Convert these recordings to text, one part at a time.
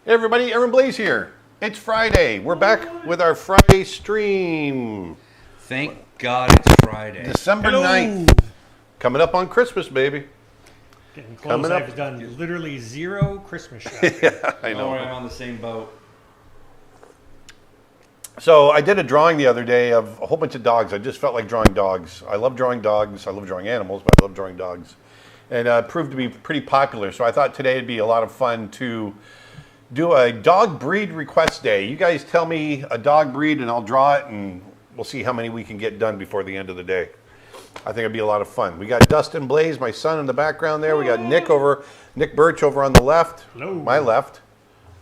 Hey everybody, Aaron Blaze here. It's Friday. We're back with our Friday stream. Thank God it's Friday. December 9th. Coming up on Christmas, baby. Getting close. I've done literally zero Christmas shopping. Yeah, I know. I'm on the same boat. So I did a drawing the other day of a whole bunch of dogs. I just felt like drawing dogs. I love drawing dogs. I love drawing animals, but I love drawing dogs. And it proved to be pretty popular. So I thought today would be a lot of fun to do a dog breed request day. You guys tell me a dog breed and I'll draw it, and we'll see how many we can get done before the end of the day. I think it'd be a lot of fun. We got Dustin Blaze, my son, in the background there. We got Nick Birch over on the left. Hello. My left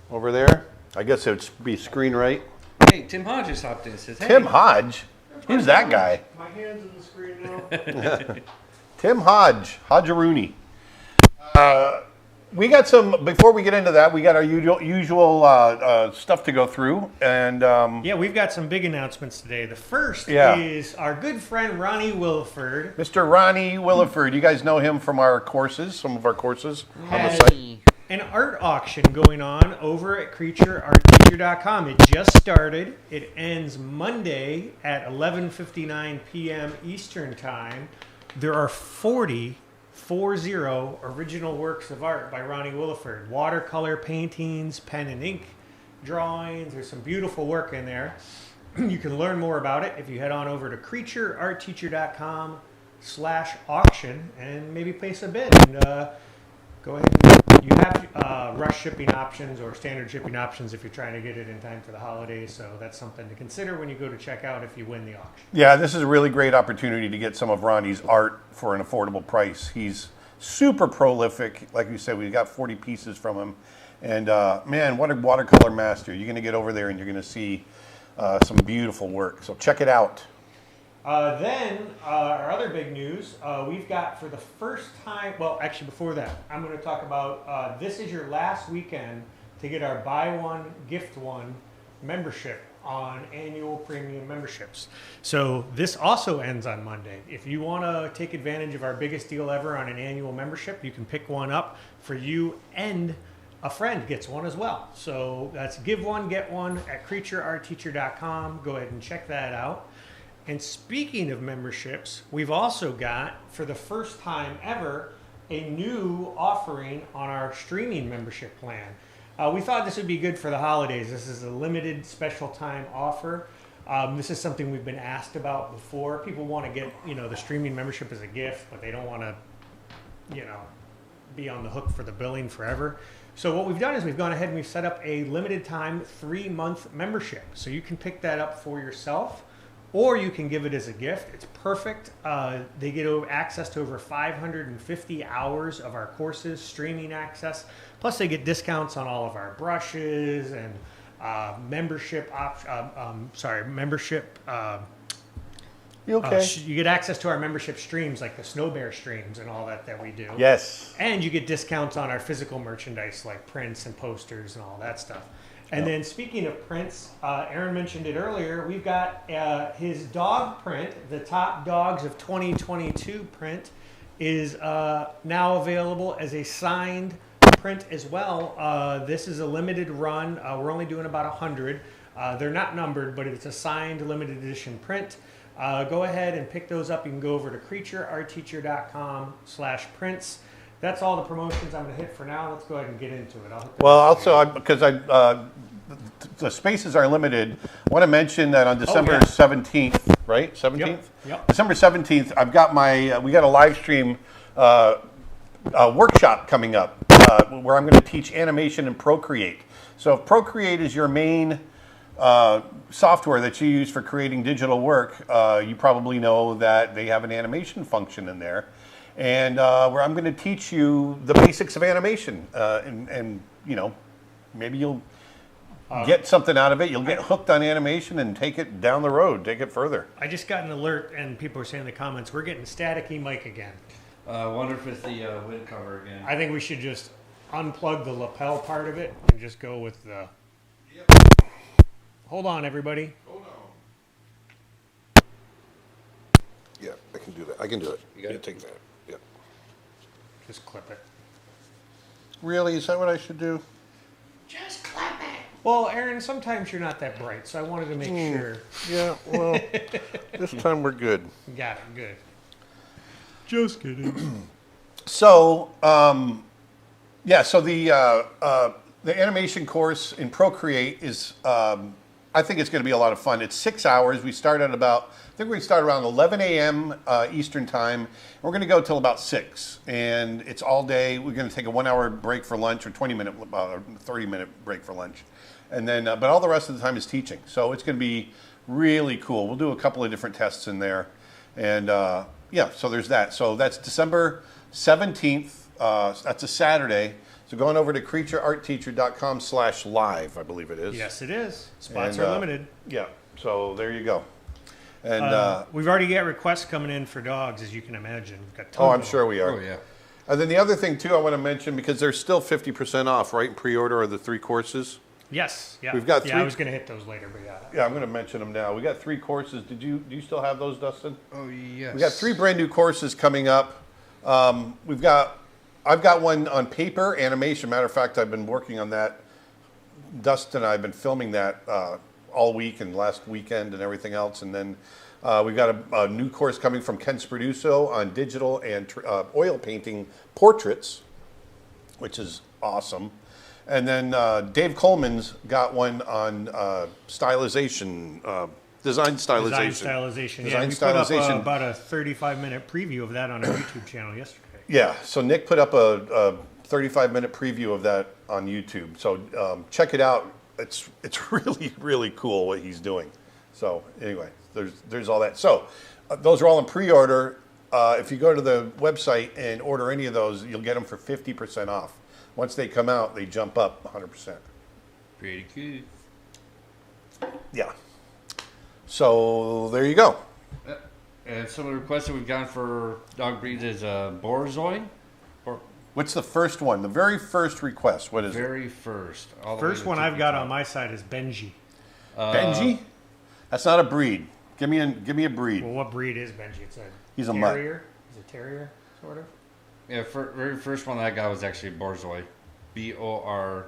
over there. I guess it would be screen right. Hey, Tim Hodge just hopped in and says, hey. Tim Hodge? Who's that guy? My hand's in the screen now. Tim Hodge, Hodgerooney. We got some, before we get into that, we got our usual stuff to go through. And yeah, we've got some big announcements today. The first is our good friend Ronnie Williford. Mr. Ronnie Williford. You guys know him from our courses, some of our courses on the site. An art auction going on over at creatureartteacher.com. It just started. It ends Monday at 11:59 p.m. Eastern Time. There are 40 original works of art by Ronnie Williford. Watercolor paintings, pen and ink drawings. There's some beautiful work in there. You can learn more about it if you head on over to creatureartteacher.com/auction and maybe place a bid. And go ahead and you have rush shipping options or standard shipping options if you're trying to get it in time for the holidays. So that's something to consider when you go to check out if you win the auction. Yeah, this is a really great opportunity to get some of Ronnie's art for an affordable price. He's super prolific. Like you said, we got 40 pieces from him. And man, what a watercolor master. You're going to get over there and you're going to see some beautiful work. So check it out. Then our other big news, we've got for the first time, well, actually before that, I'm going to talk about this is your last weekend to get our buy one, gift one membership on annual premium memberships. So this also ends on Monday. If you want to take advantage of our biggest deal ever on an annual membership, you can pick one up for you, and a friend gets one as well. So that's give one, get one at creatureartteacher.com. Go ahead and check that out. And speaking of memberships, we've also got, for the first time ever, a new offering on our streaming membership plan. We thought this would be good for the holidays. This is a limited special time offer. This is something we've been asked about before. People want to get, the streaming membership as a gift, but they don't want to, be on the hook for the billing forever. So what we've done is we've gone ahead and we've set up a limited time 3-month membership. So you can pick that up for yourself, or you can give it as a gift. It's perfect. They get access to over 550 hours of our courses, streaming access. Plus, they get discounts on all of our brushes and membership. You okay? You get access to our membership streams, like the Snow Bear streams and all that we do. Yes. And you get discounts on our physical merchandise, like prints and posters and all that stuff. And then speaking of prints, Aaron mentioned it earlier, we've got his dog print, the Top Dogs of 2022 print, is now available as a signed print as well. This is a limited run. We're only doing about 100. They're not numbered, but it's a signed limited edition print. Go ahead and pick those up. You can go over to creatureartteacher.com/prints. That's all the promotions I'm going to hit for now. Let's go ahead and get into it. Well, also, because the spaces are limited, I want to mention that on December 17th, right? 17th? Yep. December 17th, I've got we got a live stream workshop coming up where I'm going to teach animation in Procreate. So if Procreate is your main software that you use for creating digital work, you probably know that they have an animation function in there. And where I'm going to teach you the basics of animation, and maybe you'll get something out of it. You'll get hooked on animation and take it down the road, take it further. I just got an alert, and people are saying in the comments, we're getting staticky mic again. Wonder if it's the wind cover again. I think we should just unplug the lapel part of it and just go with the... Yep. Hold on, everybody. Hold on. Yeah, I can do that. I can do it. You got it? Take that. Yep. Just clip it. Really? Is that what I should do? Just clap it. Well, Aaron, sometimes you're not that bright, so I wanted to make sure. Yeah, well, this time we're good. Got it, good. Just kidding. So, yeah, so the animation course in Procreate is, I think it's going to be a lot of fun. It's 6 hours. We start at about, I think we're going to start around 11 a.m. Eastern time. And we're going to go till about 6. And it's all day. We're going to take a 1 hour break for lunch or 20-minute, 30-minute break for lunch. And then, but all the rest of the time is teaching. So it's going to be really cool. We'll do a couple of different tests in there. And yeah, so there's that. So that's December 17th. That's a Saturday. So going over to creatureartteacher.com/live, I believe it is. Yes, it is. Spots And, are limited. Yeah, so there you go. And We've already got requests coming in for dogs, as you can imagine. We've got tons oh, I'm of sure we are. Oh, yeah. And then the other thing too I want to mention, because there's still 50% off, right? In pre-order of the 3 courses. Yes, yeah. We've got Yeah, 3. I was going to hit those later, but yeah. Yeah, I'm going to mention them now. We got 3 courses. Do you still have those, Dustin? Oh, yes. We got 3 brand new courses coming up. I've got one on paper animation. Matter of fact, I've been working on that. Dustin and I have been filming that all week and last weekend and everything else. And then we've got a new course coming from Ken Sperduso on digital and oil painting portraits, which is awesome. And then Dave Coleman's got one on stylization, design stylization. Design stylization. We put up about a 35-minute preview of that on our YouTube channel yesterday. Yeah, so Nick put up a 35-minute preview of that on YouTube. So check it out. It's really, really cool what he's doing. So anyway, there's all that. So those are all in pre-order. If you go to the website and order any of those, you'll get them for 50% off. Once they come out, they jump up 100%. Pretty good. Yeah. So there you go. And some of the requests that we've gotten for dog breeds is Borzoi. What's the first one? The very first request. What is it? Very first. First one I've got on my side is Benji. Benji? That's not a breed. Give me a breed. Well, what breed is Benji? It's a He's a mutt. terrier. He's a terrier, sort of. Yeah, very first one that I got was actually Borzoi. Borzoi.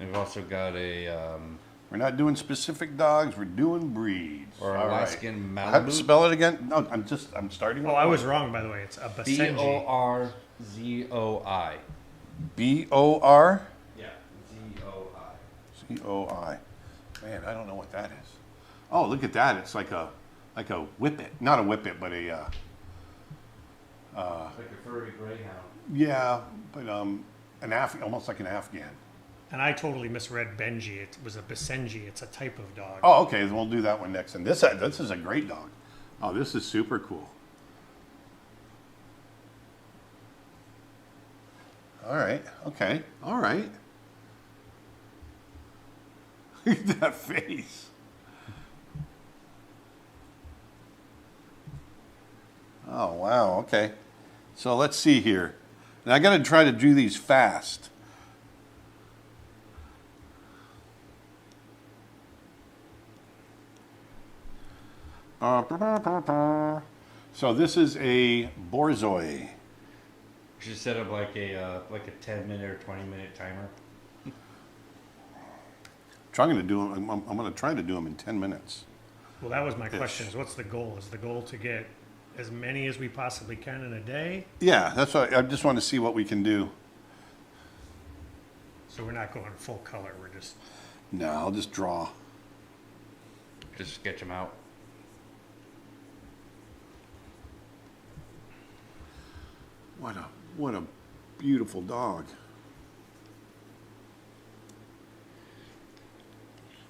And we've also got a We're not doing specific dogs. We're doing breeds. or All right. Alaskan How to Malibu. spell it again? No, I'm starting. Oh, I was wrong, by the way. It's a Basenji. Borzoi. B-O-R? Yeah, Z-O-I. C-O-I. Man, I don't know what that is. Oh, look at that. It's like a whippet. Not a whippet, but a Like a furry greyhound. yeah, but almost like an Afghan. And I totally misread Benji. It was a Basenji. It's a type of dog. Oh, okay. Then we'll do that one next. And this is a great dog. Oh, this is super cool. All right. Okay. All right. Look at that face. Oh, wow. Okay. So let's see here. And I got to try to do these fast. So this is a Borzoi. You should set up like a 10-minute or 20-minute timer. I'm going to try to do them in 10 minutes. Well, that was my question. Is what's the goal? Is the goal to get as many as we possibly can in a day? Yeah, that's what I just want to see what we can do. So we're not going full color. We're just... No, I'll just draw. Just sketch them out. What a beautiful dog.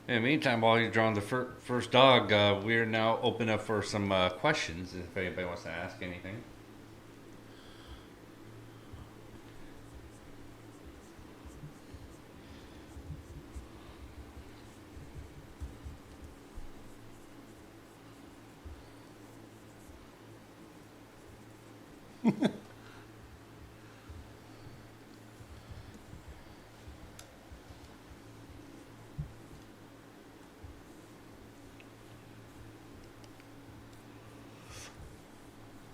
In the meantime, while you're drawing the first dog, we're now open up for some questions if anybody wants to ask anything.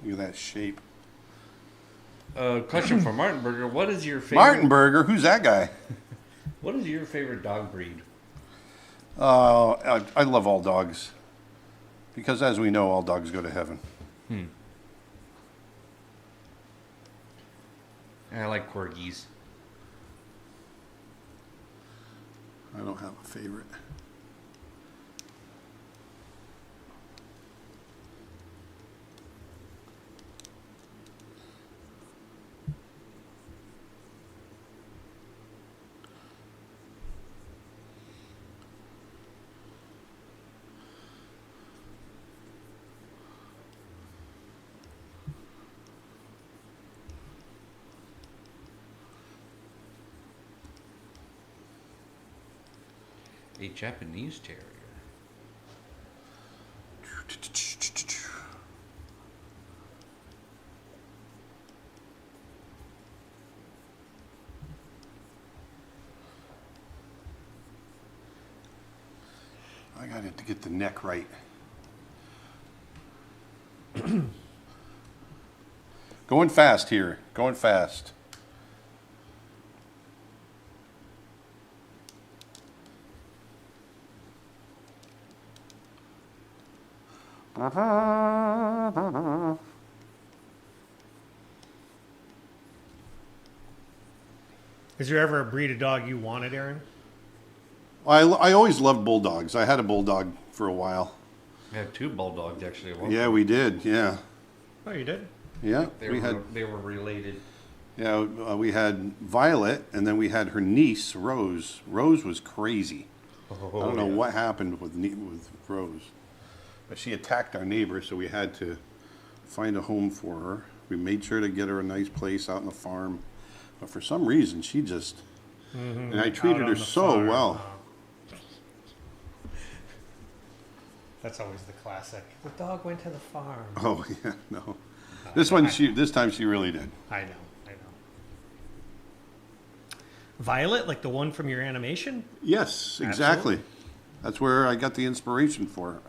Look at that shape. Question for Martin Burger. What is your favorite? Martin Burger, who's that guy? What is your favorite dog breed? I love all dogs. Because as we know, all dogs go to heaven. I like corgis. I don't have a favorite. A Japanese Terrier. I got to get the neck right. Going fast here. Going fast. Is there ever a breed of dog you wanted, Aaron? I always loved bulldogs. I had a bulldog for a while. We had 2 bulldogs actually. At one Yeah, point. we did. Yeah, Oh, you did? yeah. They were related. Yeah, we had Violet, and then we had her niece Rose. Rose was crazy. I don't know what happened with Rose, but she attacked our neighbor, so we had to find a home for her. We made sure to get her a nice place out in the farm, but for some reason she just and I treated Out her on the so farm. well. That's always the classic. The dog went to the farm. Oh yeah, no. This time she really did. I know. Violet, like the one from your animation? Yes, exactly. Absolutely. That's where I got the inspiration for her.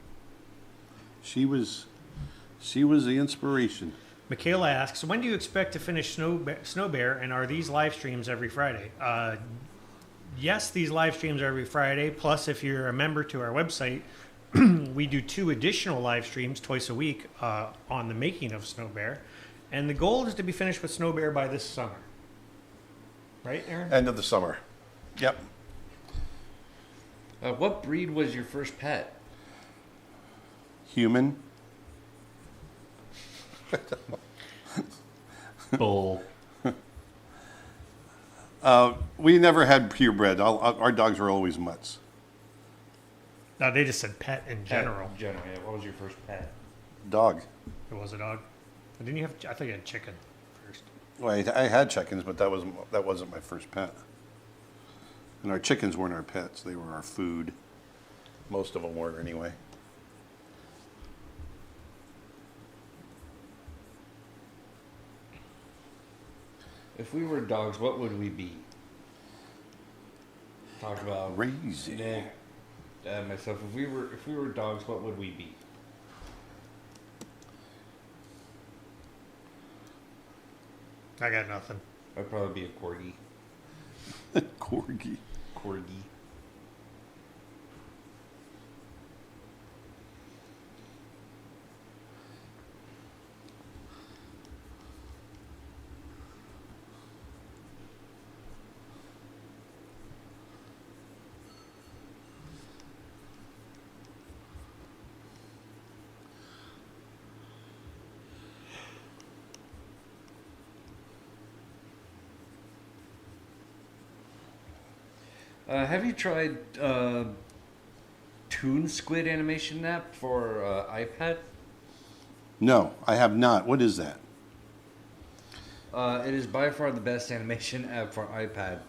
She was the inspiration. Michaela asks, when do you expect to finish Snow Bear, and are these live streams every Friday? Yes, these live streams are every Friday. Plus, if you're a member to our website, we do 2 additional live streams twice a week on the making of Snow Bear. And the goal is to be finished with Snow Bear by this summer. Right, Aaron? End of the summer. Yep. What breed was your first pet? Human. Bull. We never had purebred. Our dogs were always mutts. No, they just said pet in general. In general, yeah. What was your first pet? Dog. It was a dog. Didn't you have? I thought you had chicken first. Well, I had chickens, but that wasn't my first pet. And our chickens weren't our pets; they were our food. Most of them were, anyway. If we were dogs, what would we be? Talk about Crazy. Nick, myself. If we were dogs, what would we be? I got nothing. I'd probably be a corgi. Corgi. Corgi. Have you tried Toon Squid animation app for iPad? No, I have not. What is that? It is by far the best animation app for iPad.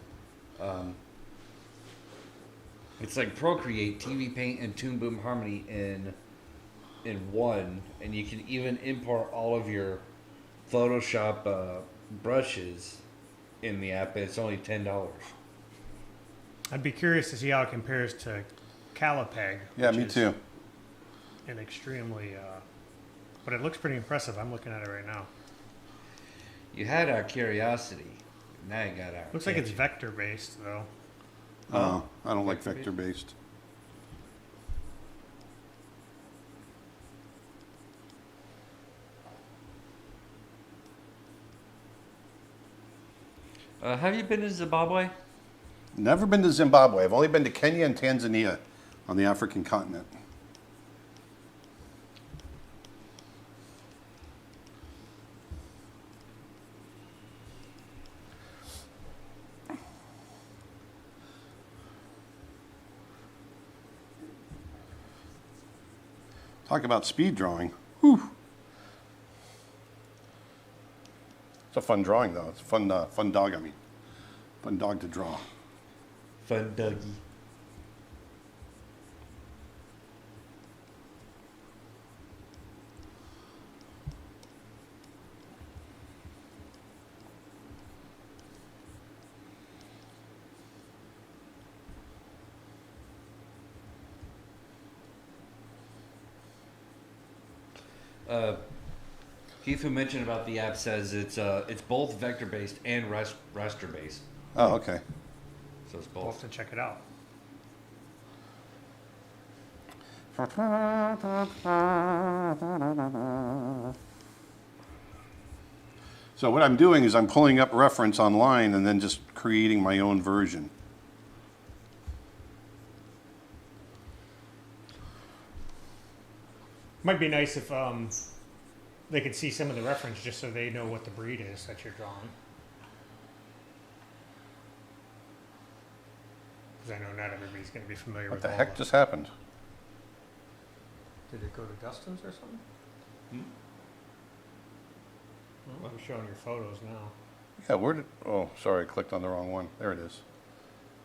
It's like Procreate, TV Paint, and Toon Boom Harmony in one, and you can even import all of your Photoshop brushes in the app. And it's only $10. I'd be curious to see how it compares to Calipeg. Yeah, which me is too. An extremely, but it looks pretty impressive. I'm looking at it right now. You had our curiosity. Now you got our. Looks like it's vector based though. I don't like vector-based. Have you been to Zimbabwe? Never been to Zimbabwe. I've only been to Kenya and Tanzania on the African continent. Talk about speed drawing. Whew. It's a fun drawing, though. It's a fun dog, I mean. Fun dog to draw. Fun doggy. Keith, who mentioned about the app, says it's both vector based and raster based. Oh, okay. So it's We'll have both. to check it out. So what I'm doing is I'm pulling up reference online and then just creating my own version. Might be nice if they could see some of the reference just so they know what the breed is that you're drawing. Because I know not everybody's going to be familiar What with the all heck the- just happened? Did it go to Dustin's or something? Well, I'm showing your photos now. Yeah, where did... Oh, sorry, I clicked on the wrong one. There it is.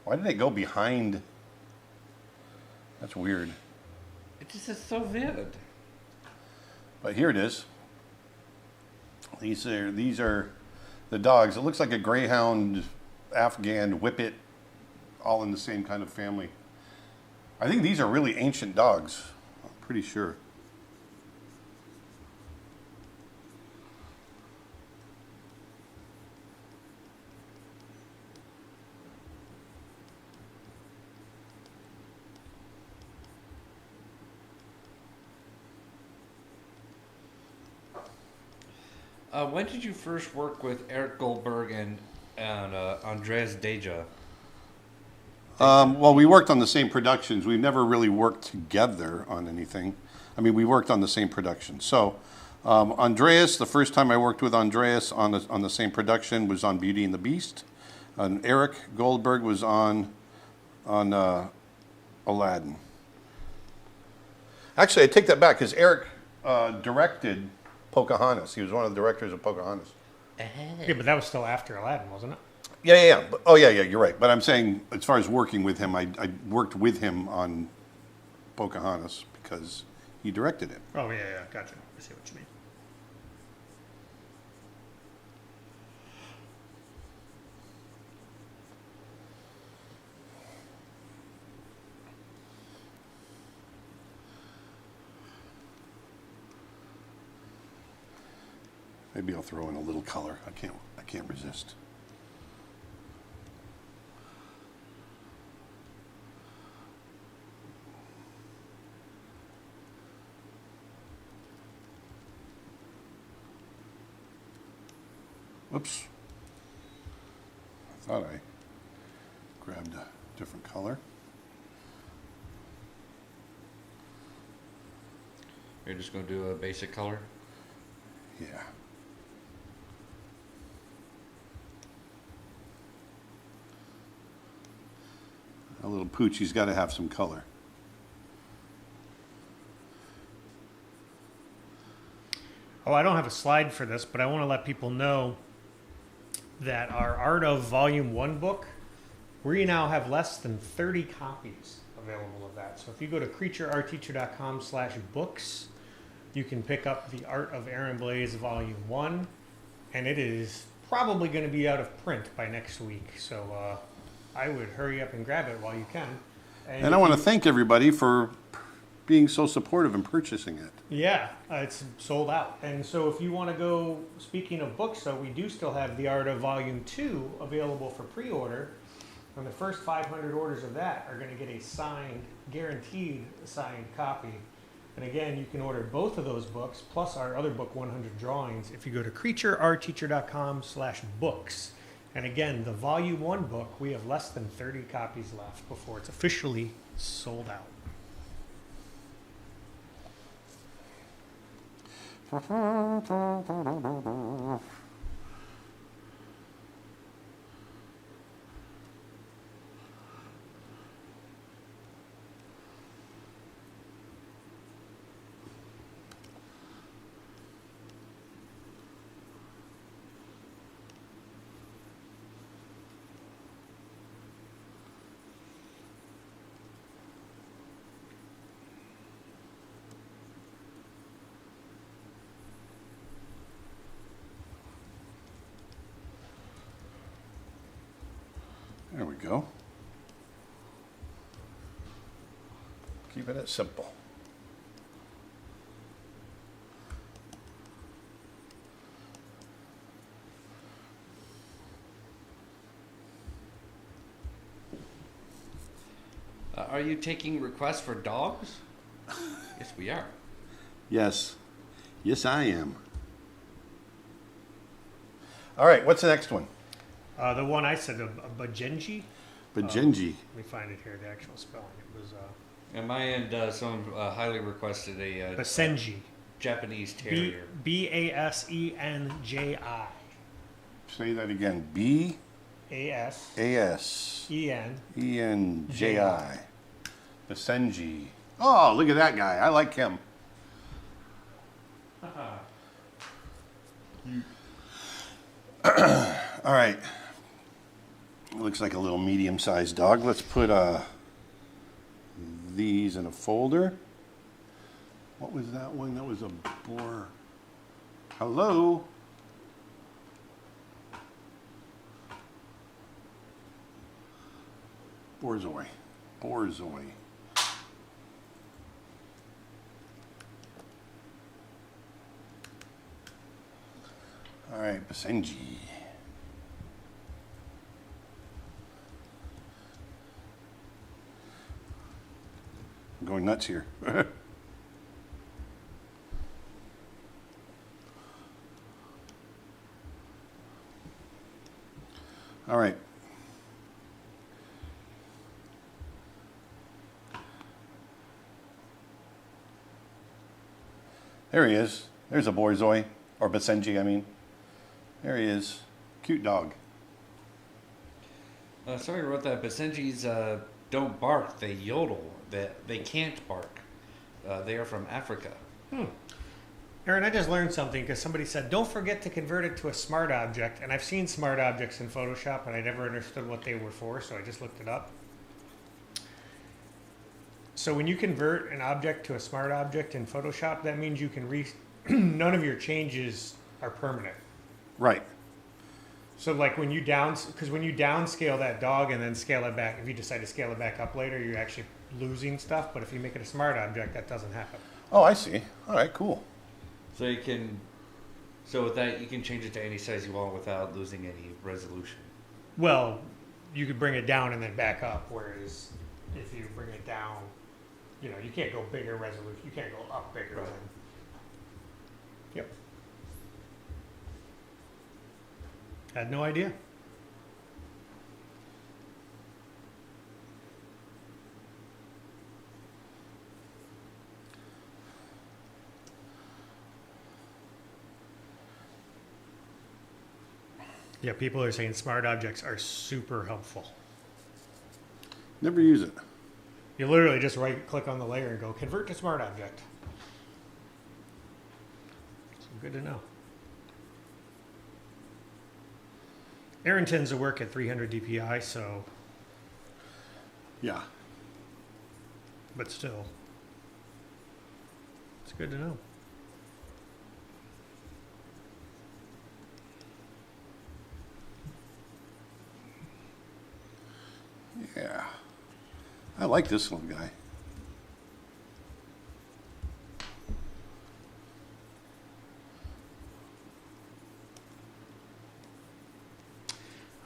Why did it go behind? That's weird. It just is so vivid. But here it is. These are the dogs. It looks like a greyhound, Afghan, whippet, all in the same kind of family. I think these are really ancient dogs. I'm pretty sure. When did you first work with Eric Goldberg and Andreas Deja? Well, we worked on the same productions. We've never really worked together on anything. I mean, we worked on the same production. So, Andreas, the first time I worked with Andreas on the same production was on Beauty and the Beast. And Eric Goldberg was on Aladdin. Actually, I take that back because Eric directed Pocahontas. He was one of the directors of Pocahontas. Yeah, but that was still after Aladdin, wasn't it? Yeah. Oh, yeah, you're right. But I'm saying, as far as working with him, I worked with him on Pocahontas because he directed it. Oh, yeah, gotcha. I see what you mean. Maybe I'll throw in a little color. I can't resist. Whoops. I thought I grabbed a different color. You're just going to do a basic color? Yeah. A little Poochie's got to have some color. Oh, I don't have a slide for this, but I want to let people know that our Art of Volume 1 book, we now have less than 30 copies available of that. So if you go to creatureartteacher.com/books, you can pick up the Art of Aaron Blaze Volume 1, and it is probably going to be out of print by next week. So I would hurry up and grab it while you can. And I want to thank everybody for being so supportive and purchasing it. Yeah, it's sold out. And so if you want to go, speaking of books, though, we do still have The Art of Volume 2 available for pre-order. And the first 500 orders of that are going to get a signed, guaranteed signed copy. And again, you can order both of those books, plus our other book, 100 Drawings, if you go to creatureartteacher.com/books. And again, the Volume 1 book, we have less than 30 copies left before it's officially sold out. There we go. Keeping it simple. Are you taking requests for dogs? Yes, we are. Yes. Yes, I am. All right, what's the next one? The one I said, Basenji. Basenji. Let me find it here, the actual spelling. It was On my end, someone highly requested a Basenji. Japanese Terrier. Basenji. Say that again. B A-S. A-S E-N. E-N-J-I. Basenji. Oh, look at that guy. I like him. All right. Looks like a little medium-sized dog. Let's put these in a folder. What was that one? That was a boar. Hello? Borzoi. Borzoi. All right, Basenji. I'm going nuts here. All right. There he is. There's a Borzoi, or Basenji, I mean. There he is. Cute dog. Sorry about that. Basenjis don't bark. They yodel. They can't bark. They are from Africa. Aaron, I just learned something because somebody said, don't forget to convert it to a smart object. And I've seen smart objects in Photoshop, and I never understood what they were for, so I just looked it up. So when you convert an object to a smart object in Photoshop, that means you can none of your changes are permanent. Right. So like when you downscale that dog and then scale it back, if you decide to scale it back up later, you're actually losing stuff. But if you make it a smart object, that doesn't happen. Oh, I see. All right, cool. So with that, you can change it to any size you want without losing any resolution. Well, you could bring it down and then back up, whereas if you bring it down, you can't go bigger resolution. You can't go up bigger. Right. Yep. Had no idea. Yeah, people are saying smart objects are super helpful. Never use it. You literally just right-click on the layer and go, convert to smart object. So good to know. Aaron tends to work at 300 DPI, so, Yeah. but still, it's good to know. Yeah. I like this little guy.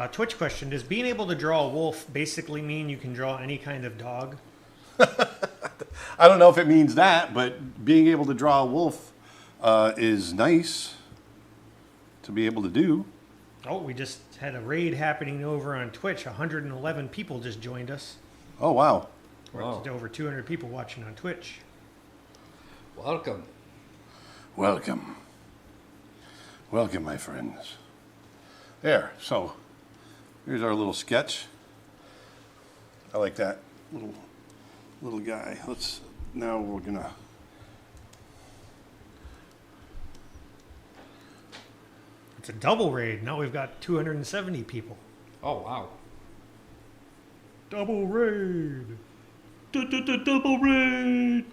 A Twitch question: does being able to draw a wolf basically mean you can draw any kind of dog? I don't know if it means that, but being able to draw a wolf is nice to be able to do. Oh, we just had a raid happening over on Twitch. 111 people just joined us. Oh, wow. We're up to over 200 people watching on Twitch. Welcome. Welcome. Welcome, my friends. There, so here's our little sketch. I like that little guy. Now we're gonna. It's a double raid. Now we've got 270 people. Oh, wow. Double raid. Double raid.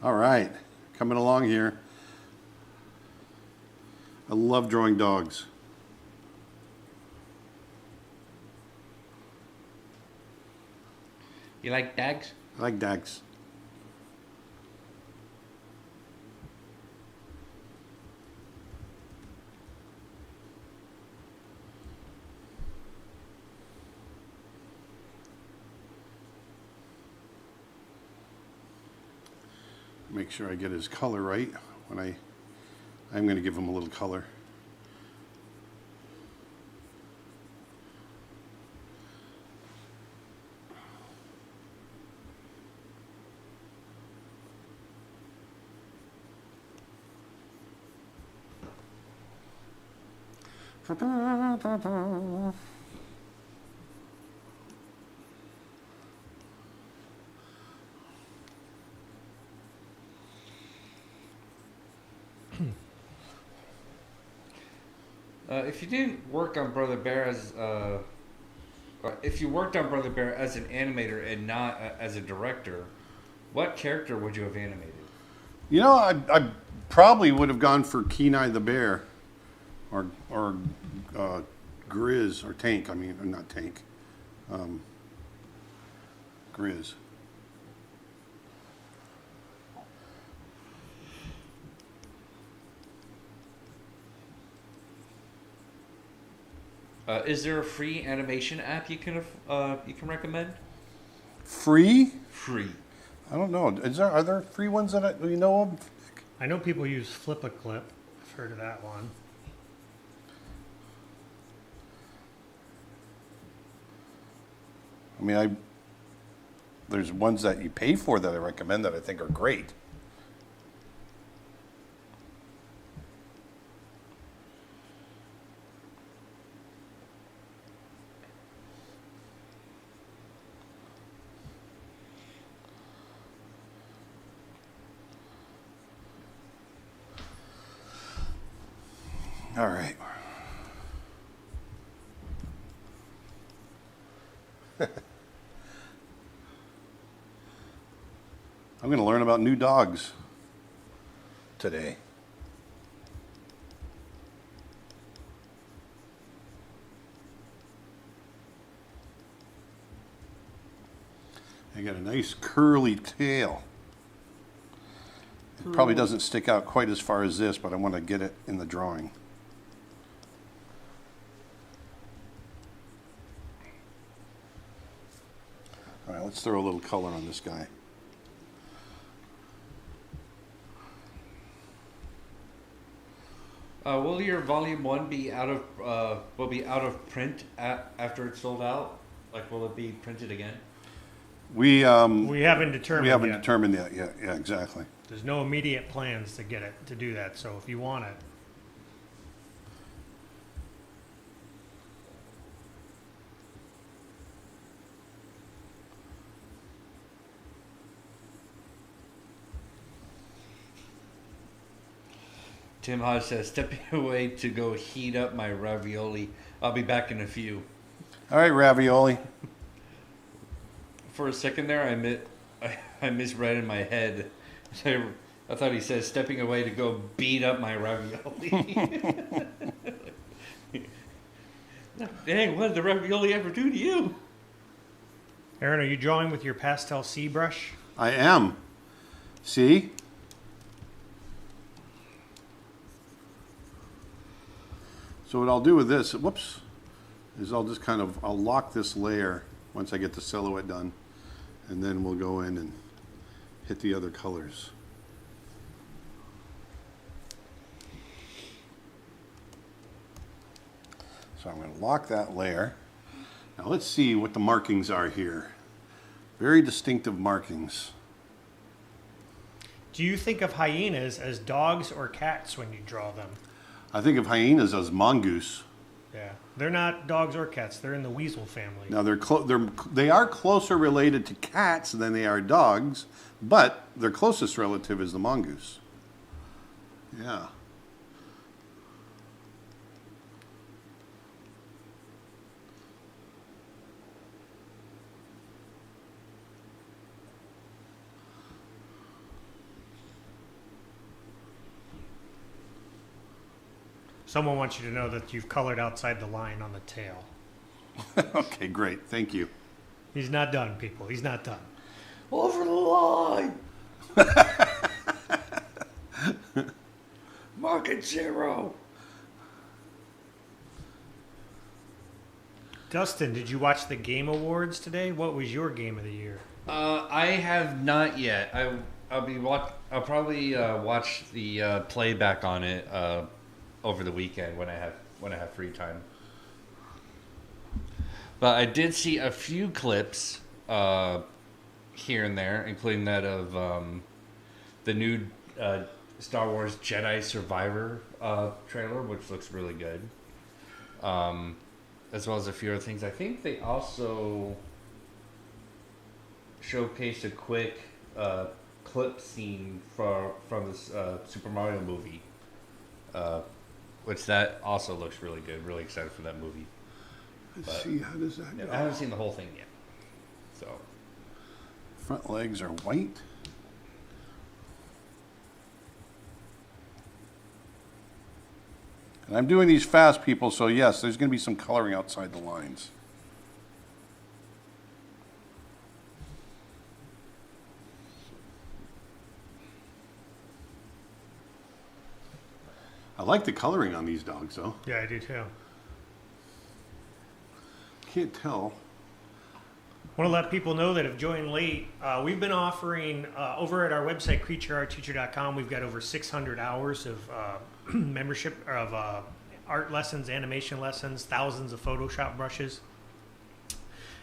All right, coming along here. I love drawing dogs. You like dags? I like dogs. Make sure I get his color right when I'm going to give him a little color. If you didn't work on Brother Bear if you worked on Brother Bear as an animator and not as a director, what character would you have animated? You know, I probably would have gone for Kenai the Bear, or Grizz, or Tank. I mean, not Tank. Grizz. Is there a free animation app you can recommend? Free? Free. I don't know. Are there free ones that you know of? I know people use Flip-A-Clip. I've heard of that one. I mean, there's ones that you pay for that I recommend that I think are great. All right. I'm going to learn about new dogs today. I got a nice curly tail. It probably doesn't stick out quite as far as this, but I want to get it in the drawing. All right, let's throw a little color on this guy. Will your volume 1 be out of print after it's sold out? Like, will it be printed again? We haven't determined. We haven't yet. determined yet. Yeah, exactly. There's no immediate plans to get it to do that. So if you want it, Tim Hodge says, stepping away to go heat up my ravioli. I'll be back in a few. All right, ravioli. For a second there, I misread in my head. I thought he said, stepping away to go beat up my ravioli. Dang, what did the ravioli ever do to you? Aaron, are you drawing with your pastel C brush? I am. See? So what I'll do with this, whoops, is I'll just I'll lock this layer once I get the silhouette done, and then we'll go in and hit the other colors. So I'm going to lock that layer. Now let's see what the markings are here. Very distinctive markings. Do you think of hyenas as dogs or cats when you draw them? I think of hyenas as mongoose. Yeah, they're not dogs or cats. They're in the weasel family. Now they are closer related to cats than they are dogs, but their closest relative is the mongoose. Yeah. Someone wants you to know that you've colored outside the line on the tail. Okay, great. Thank you. He's not done, people. He's not done. Over the line. Market 0. Dustin, did you watch the Game Awards today? What was your game of the year? I have not yet. I'll probably watch the playback on it over the weekend when I have free time. But I did see a few clips here and there, including that of the new Star Wars Jedi Survivor trailer, which looks really good. As well as a few other things. I think they also showcased a quick clip scene from this Super Mario movie, which that also looks really good. Really excited for that movie. Let's see, how does that go? I haven't seen the whole thing yet. So Front legs are white. And I'm doing these fast, people, so yes, there's going to be some coloring outside the lines. I like the coloring on these dogs, though. Yeah, I do too. Can't tell. Want to let people know that have joined late, we've been offering over at our website, creatureartteacher.com, we've got over 600 hours of membership of art lessons, animation lessons, thousands of Photoshop brushes.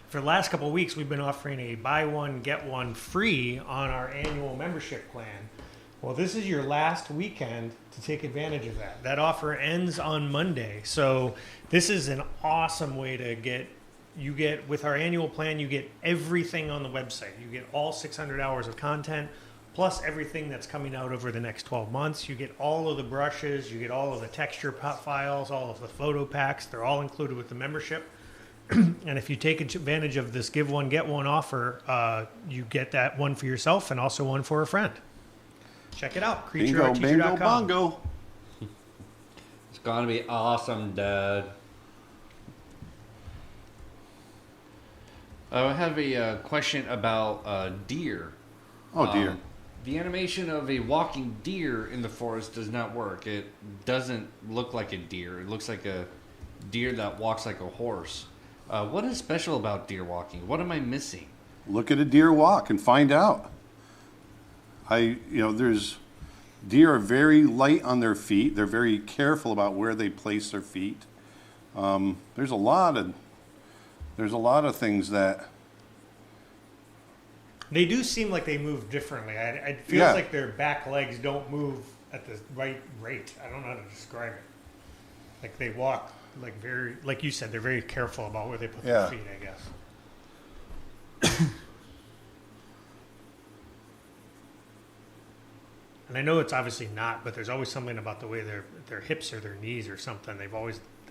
For the last couple of weeks, we've been offering a buy one, get one free on our annual membership plan. Well, this is your last weekend to take advantage of that. That offer ends on Monday. So this is an awesome way to get with our annual plan, you get everything on the website. You get all 600 hours of content, plus everything that's coming out over the next 12 months. You get all of the brushes, you get all of the texture files, all of the photo packs. They're all included with the membership. And if you take advantage of this give one, get one offer, you get that one for yourself and also one for a friend. Check it out, Bingo, bingo, bongo. it's gonna be awesome, Dad. I have a question about deer. Oh, dear. The animation of a walking deer in the forest does not work. It doesn't look like a deer. It looks like a deer that walks like a horse. What is special about deer walking? What am I missing? Look at a deer walk and find out. Deer are very light on their feet. They're very careful about where they place their feet. There's a lot of things that They do seem like they move differently. It feels like their back legs don't move at the right rate. I don't know how to describe it. Like they walk like you said, they're very careful about where they put their feet, I guess. And I know it's obviously not, but there's always something about the way their hips or their knees or something. It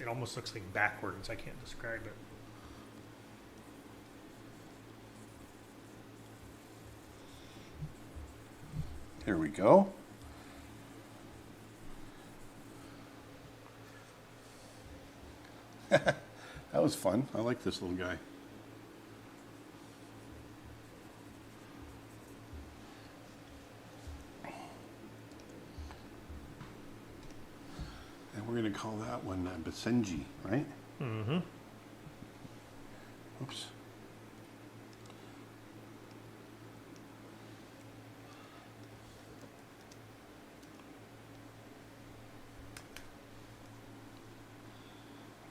almost looks like backwards. I can't describe it. Here we go. That was fun. I like this little guy. we're going to call that one Basenji, right? Mm-hmm. Oops.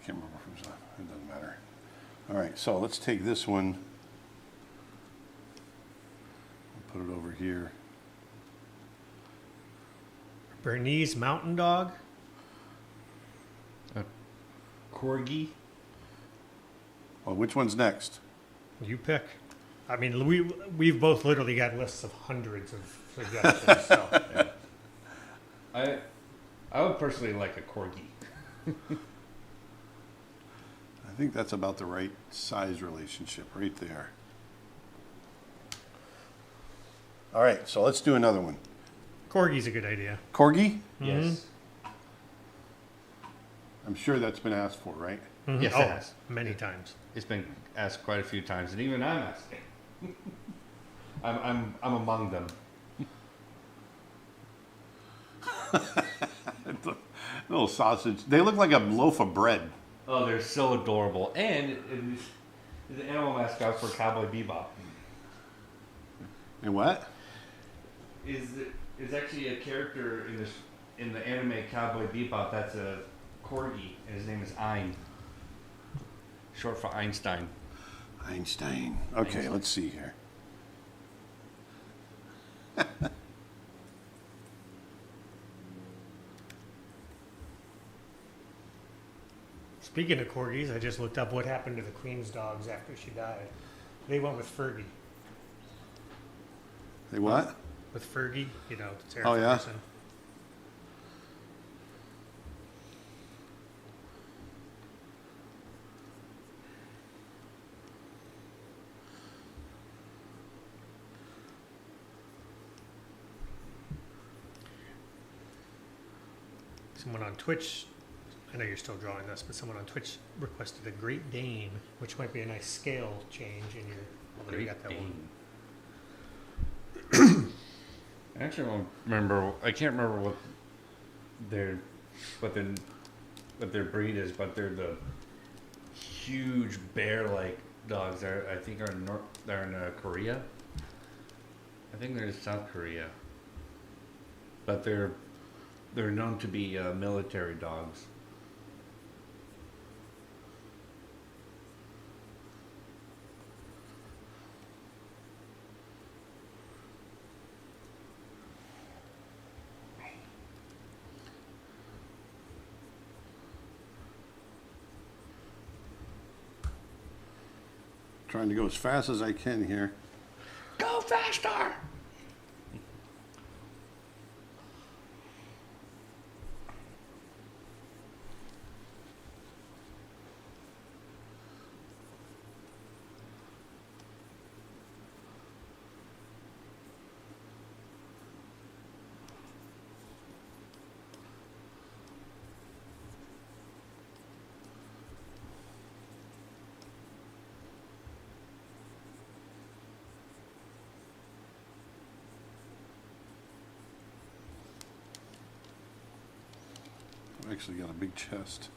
I can't remember who's left. It doesn't matter. All right, so let's take this one. Put it over here. Bernese Mountain Dog. Corgi. Well, which one's next? You pick. I mean, we've both literally got lists of hundreds of suggestions. So. Yeah. I would personally like a Corgi. I think that's about the right size relationship right there. All right, so let's do another one. Corgi's a good idea. Corgi? Yes. I'm sure that's been asked for, right? Mm-hmm. Yes, Oh, it has. many times. It's been asked quite a few times, and even I'm asking. I'm among them. Little sausage. They look like a loaf of bread. Oh, they're so adorable, and the animal mascot for Cowboy Bebop And what? is actually a character in the anime Cowboy Bebop. That's a Corgi, and his name is Ein, short for Einstein. Einstein. Okay, Einstein. let's see here. Speaking of corgis, I just looked up what happened to the Queen's dogs after she died. They went with Fergie. They what? With Fergie, you know, Sarah Oh, yeah? Ferguson. Someone on Twitch, I know you're still drawing this, but someone on Twitch requested a Great Dane, which might be a nice scale change in your. Although you got that one. I actually don't remember. I can't remember what their breed is, but they're the huge bear-like dogs. I think they're in Korea. I think they're in South Korea, but they're known to be military dogs. Trying to go as fast as I can here. Go faster! I've actually got a big chest.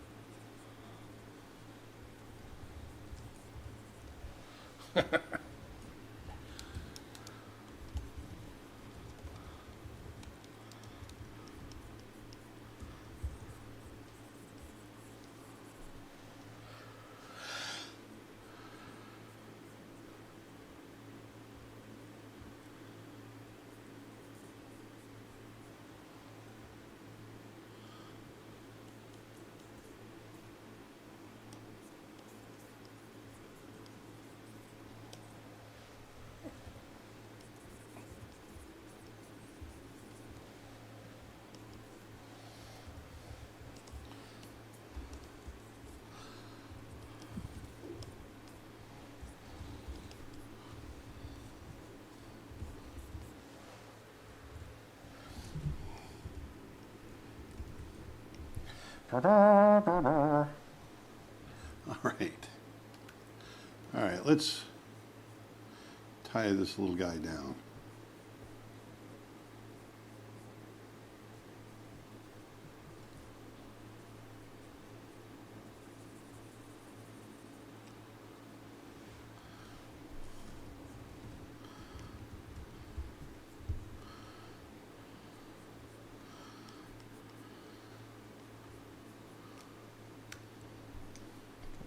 All right. All right, let's tie this little guy down.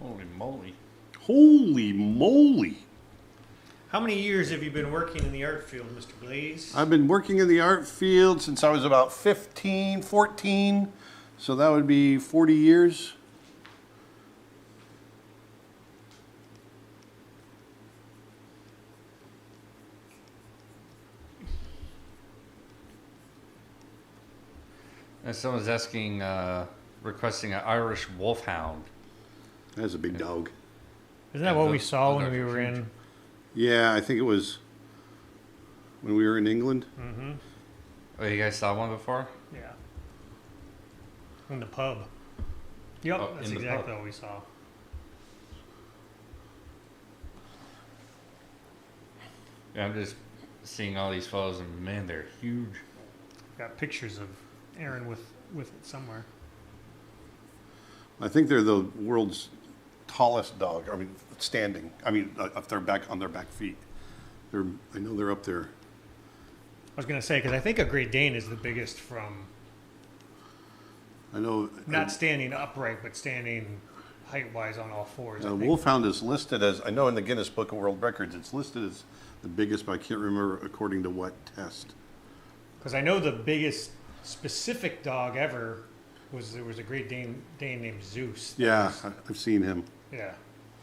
Holy moly. Holy moly. How many years have you been working in the art field, Mr. Blaze? I've been working in the art field since I was about 15, 14. So that would be 40 years. And someone's asking, requesting an Irish Wolfhound. That's a big dog. Isn't that what we saw when we were in? Yeah, I think it was when we were in England. Mm-hmm. Oh, you guys saw one before? Yeah. In the pub. Yep, Oh, that's in the exactly pub. what we saw. Yeah, I'm just seeing all these photos, and man, they're huge. Got pictures of Aaron with it somewhere. I think they're the world's tallest dog. I mean, standing. I mean, if they're back on their back feet. I know they're up there. I was going to say, because I think a Great Dane is the biggest from I know. not standing upright, but standing height-wise on all fours. I think. Wolfhound is listed as, I know in the Guinness Book of World Records, it's listed as the biggest, but I can't remember according to what test. Because I know the biggest specific dog ever there was a Great Dane named Zeus. Yeah, I've seen him. Yeah.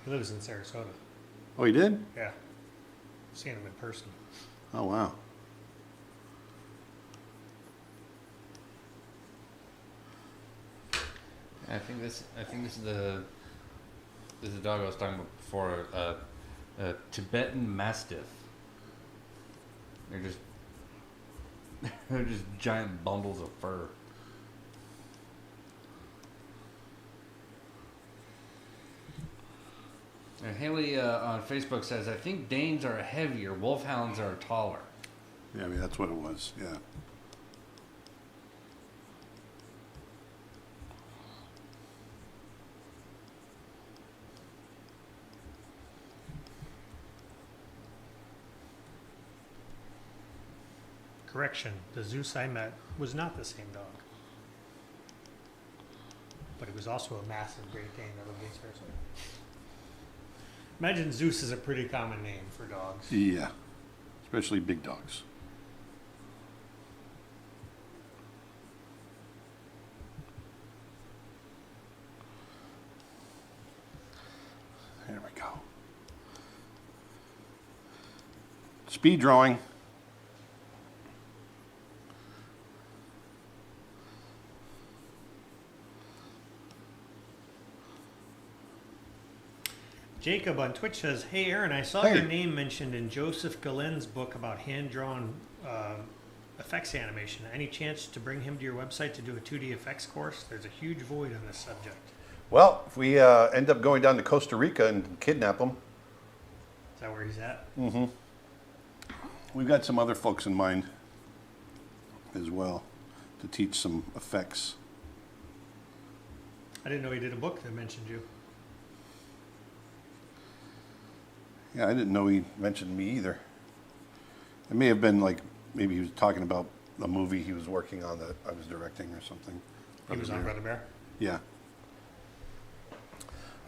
He lives in Sarasota. Oh, he did? Yeah. I've seen him in person. Oh, wow. I think this is the dog I was talking about before. A Tibetan Mastiff. They're just giant bundles of fur. And Haley on Facebook says, I think Danes are heavier, Wolfhounds are taller. Yeah, I mean, that's what it was. Yeah. Correction, the Zeus I met was not the same dog. But it was also a massive Great Dane that lived in Sarasota. Imagine Zeus is a pretty common name for dogs. Yeah. Especially big dogs. There we go. Speed drawing. Jacob on Twitch says, "Hey Aaron, I saw your name mentioned in Joseph Galen's book about hand-drawn effects animation. Any chance to bring him to your website to do a 2D effects course? There's a huge void on this subject." Well, if we end up going down to Costa Rica and kidnap him, Is that where he's at? mm-hmm. We've got some other folks in mind as well to teach some effects. I didn't know he did a book that mentioned you. Yeah, I didn't know he mentioned me either. It may have been like, maybe he was talking about a movie he was working on that I was directing or something. He was on Brother Bear? Yeah.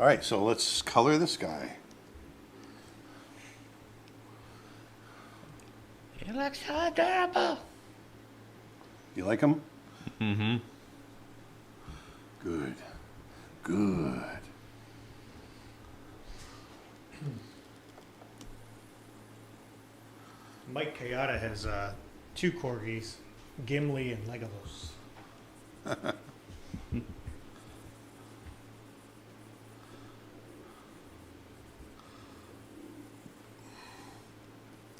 All right, so let's color this guy. He looks so adorable. You like him? Mm-hmm. Good. Good. Mike Kayada has two Corgis, Gimli and Legolas.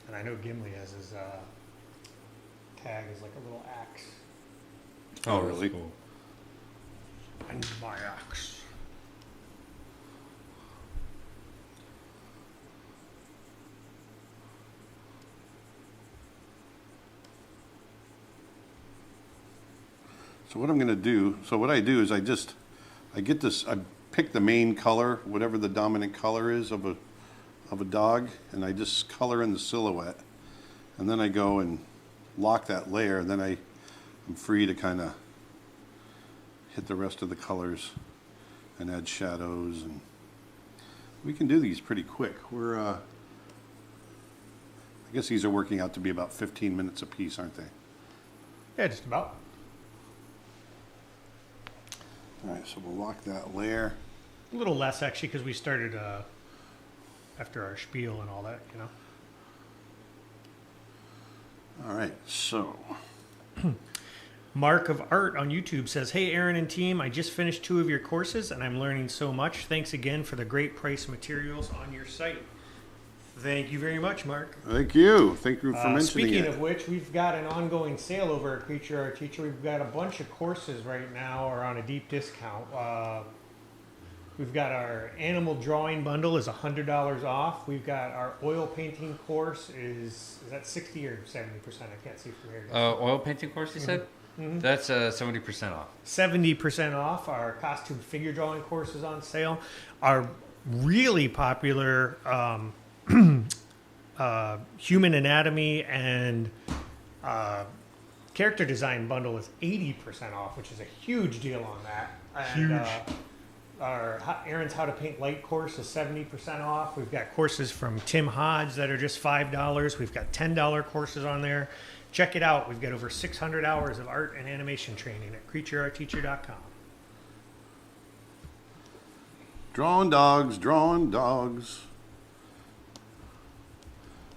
And I know Gimli has his tag is like a little axe. Oh, really? Cool. And my axe. So what I'm going to do, so what I do is I get this, I pick the main color, whatever the dominant color is of a dog, and I just color in the silhouette. And then I go and lock that layer, and then I'm free to kind of hit the rest of the colors and add shadows and We can do these pretty quick. I guess these are working out to be about 15 minutes a piece, aren't they? Yeah, just about. All right, so we'll lock that layer. A little less actually, because we started after our spiel and all that, you know. All right, so Mark of Art on YouTube says, "Hey Aaron and team, I just finished 2 of your courses and I'm learning so much. Thanks again for the great price materials on your site." Thank you very much, Mark. thank you for mentioning Speaking it. of which, we've got an ongoing sale over at Creature Art Teacher. We've got a bunch of courses right now are on a deep discount. We've got our animal drawing bundle is $100 off. We've got our oil painting course is that 60 or 70%? I can't see from here. Oil painting course, you said? That's 70% off. 70% off. Our costume figure drawing course is on sale. Our really popular human anatomy and character design bundle is 80% off, which is a huge deal on that. And, our Aaron's How to Paint Light course is 70% off. We've got courses from Tim Hodge that are just $5. We've got $10 courses on there. Check it out. We've got over 600 hours of art and animation training at creatureartteacher.com. Drawing dogs.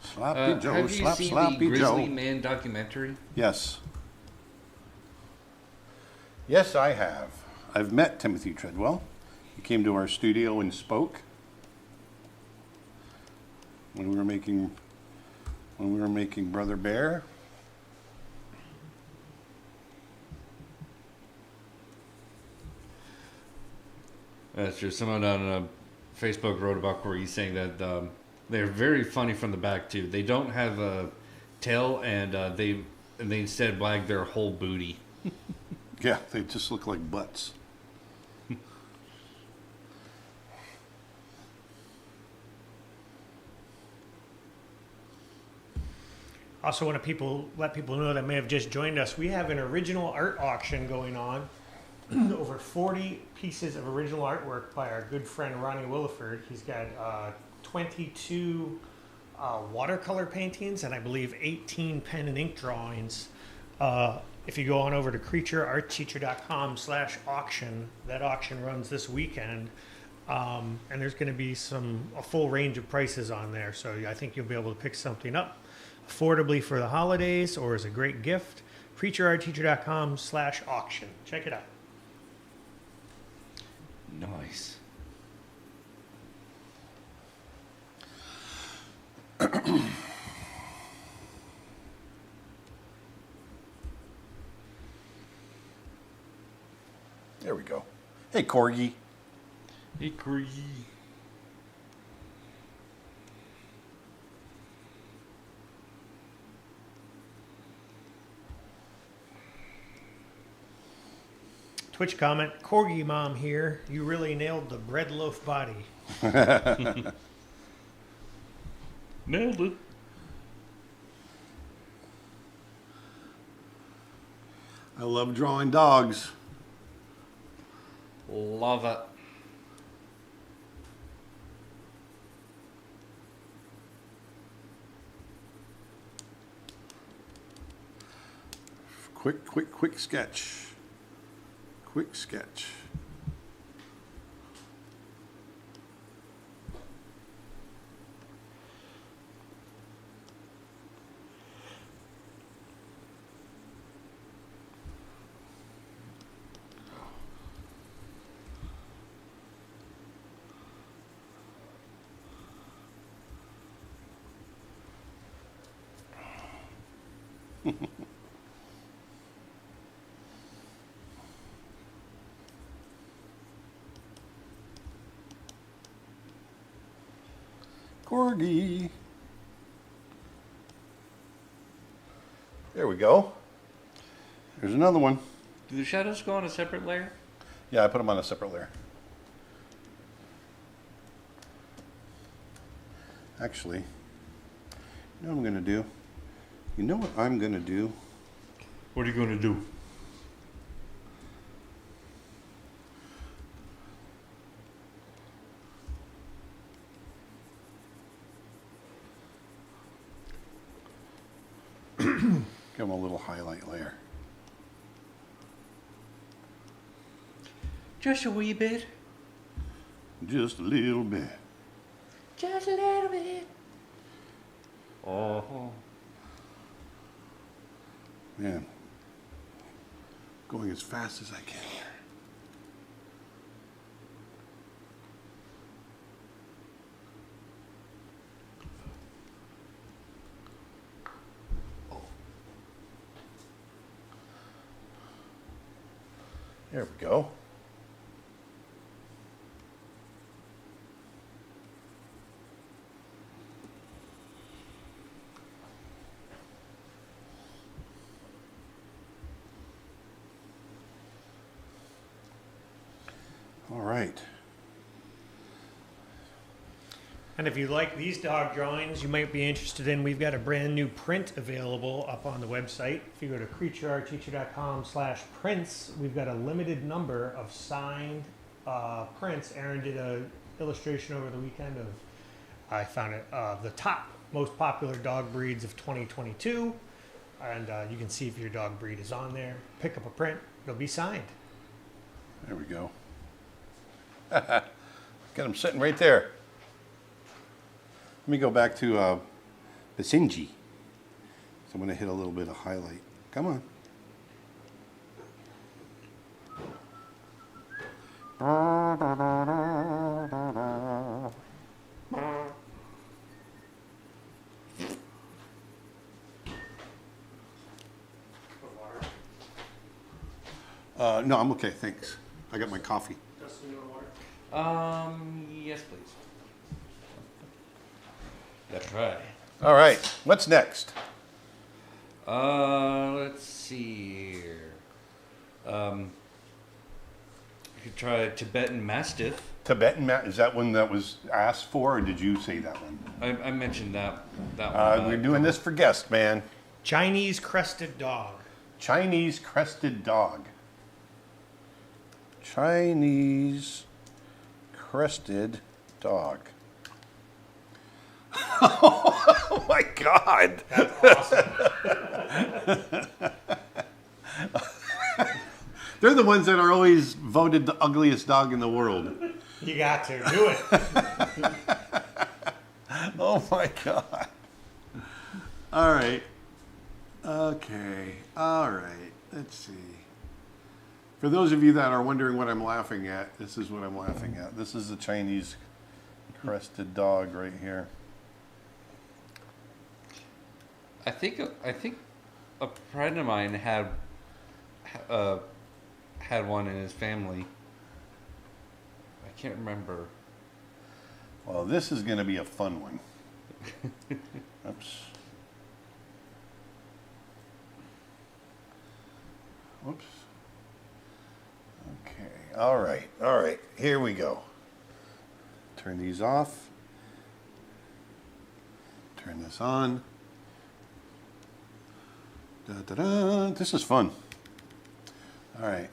Sloppy Joe, have you seen Sloppy the Grizzly Joe. Man documentary? Yes. Yes, I have. I've met Timothy Treadwell. He came to our studio and spoke when we were making Brother Bear. That's true. Someone on Facebook wrote about Corgi saying that they're very funny from the back too. They don't have a tail, and they instead wag their whole booty. Yeah, they just look like butts. Also want to let people know that may have just joined us. We have an original art auction going on. Over 40 pieces of original artwork by our good friend Ronnie Williford. He's got 22 watercolor paintings and I believe 18 pen and ink drawings. If you go on over to creatureartteacher.com/auction, that auction runs this weekend. And there's going to be a full range of prices on there. So I think you'll be able to pick something up affordably for the holidays or as a great gift. creatureartteacher.com/auction. Check it out. Nice. There we go. Hey, Corgi. Hey, Corgi. Twitch comment, Corgi Mom here. You really nailed the bread loaf body. Nailed it. I love drawing dogs. Love it. Quick sketch. Quick sketch. Corgi. There we go. There's another one. Do the shadows go on a separate layer? Yeah, I put them on a separate layer. Actually, you know what I'm going to do? You know what I'm going to do? What are you going to do? Give him a little highlight layer. Just a wee bit. Just a little bit. Just a little bit. Oh. Man, going as fast as I can here. There we go. All right. And if you like these dog drawings you might be interested in, we've got a brand new print available up on the website. If you go to creatureartteacher.com/prints, we've got a limited number of signed prints. Aaron did an illustration over the weekend of, I found it, the top most popular dog breeds of 2022. And you can see if your dog breed is on there. Pick up a print, it'll be signed. There we go. Got him sitting right there. Let me go back to Basenji. So I'm going to hit a little bit of highlight. Come on. No, I'm okay, thanks. I got my coffee. Yes, please. That's right. All right, what's next? Let's see here. You could try a Tibetan Mastiff. Tibetan is that one that was asked for, or did you say that one? I mentioned that one. We're doing this for guests, man. Chinese crested dog. Chinese crested dog. Chinese crested dog. Oh my God. That's awesome. They're the ones that are always voted the ugliest dog in the world. You got to do it. Oh my God. All right. Okay. All right. Let's see. For those of you that are wondering what I'm laughing at, this is what I'm laughing at. This is the Chinese crested dog right here. I think a friend of mine had one in his family. I can't remember. Well, this is going to be a fun one. Oops. Whoops. Okay. All right. All right. Here we go. Turn these off. Turn this on. Da, da, da. This is fun. All right.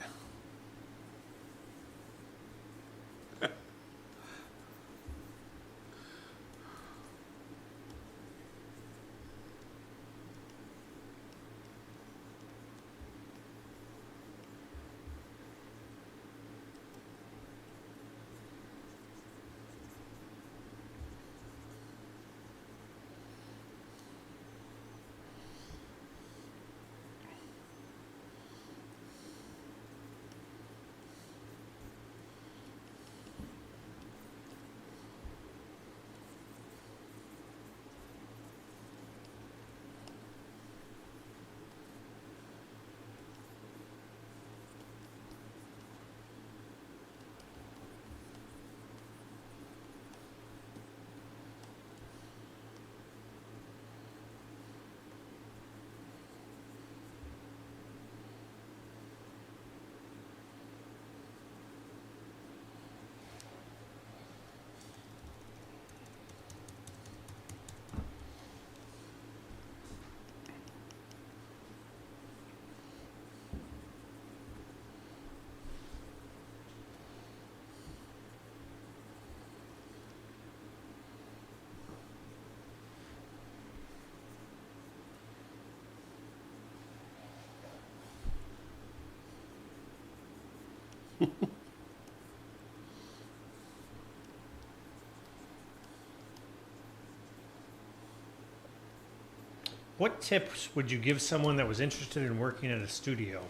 What tips would you give someone that was interested in working at a studio?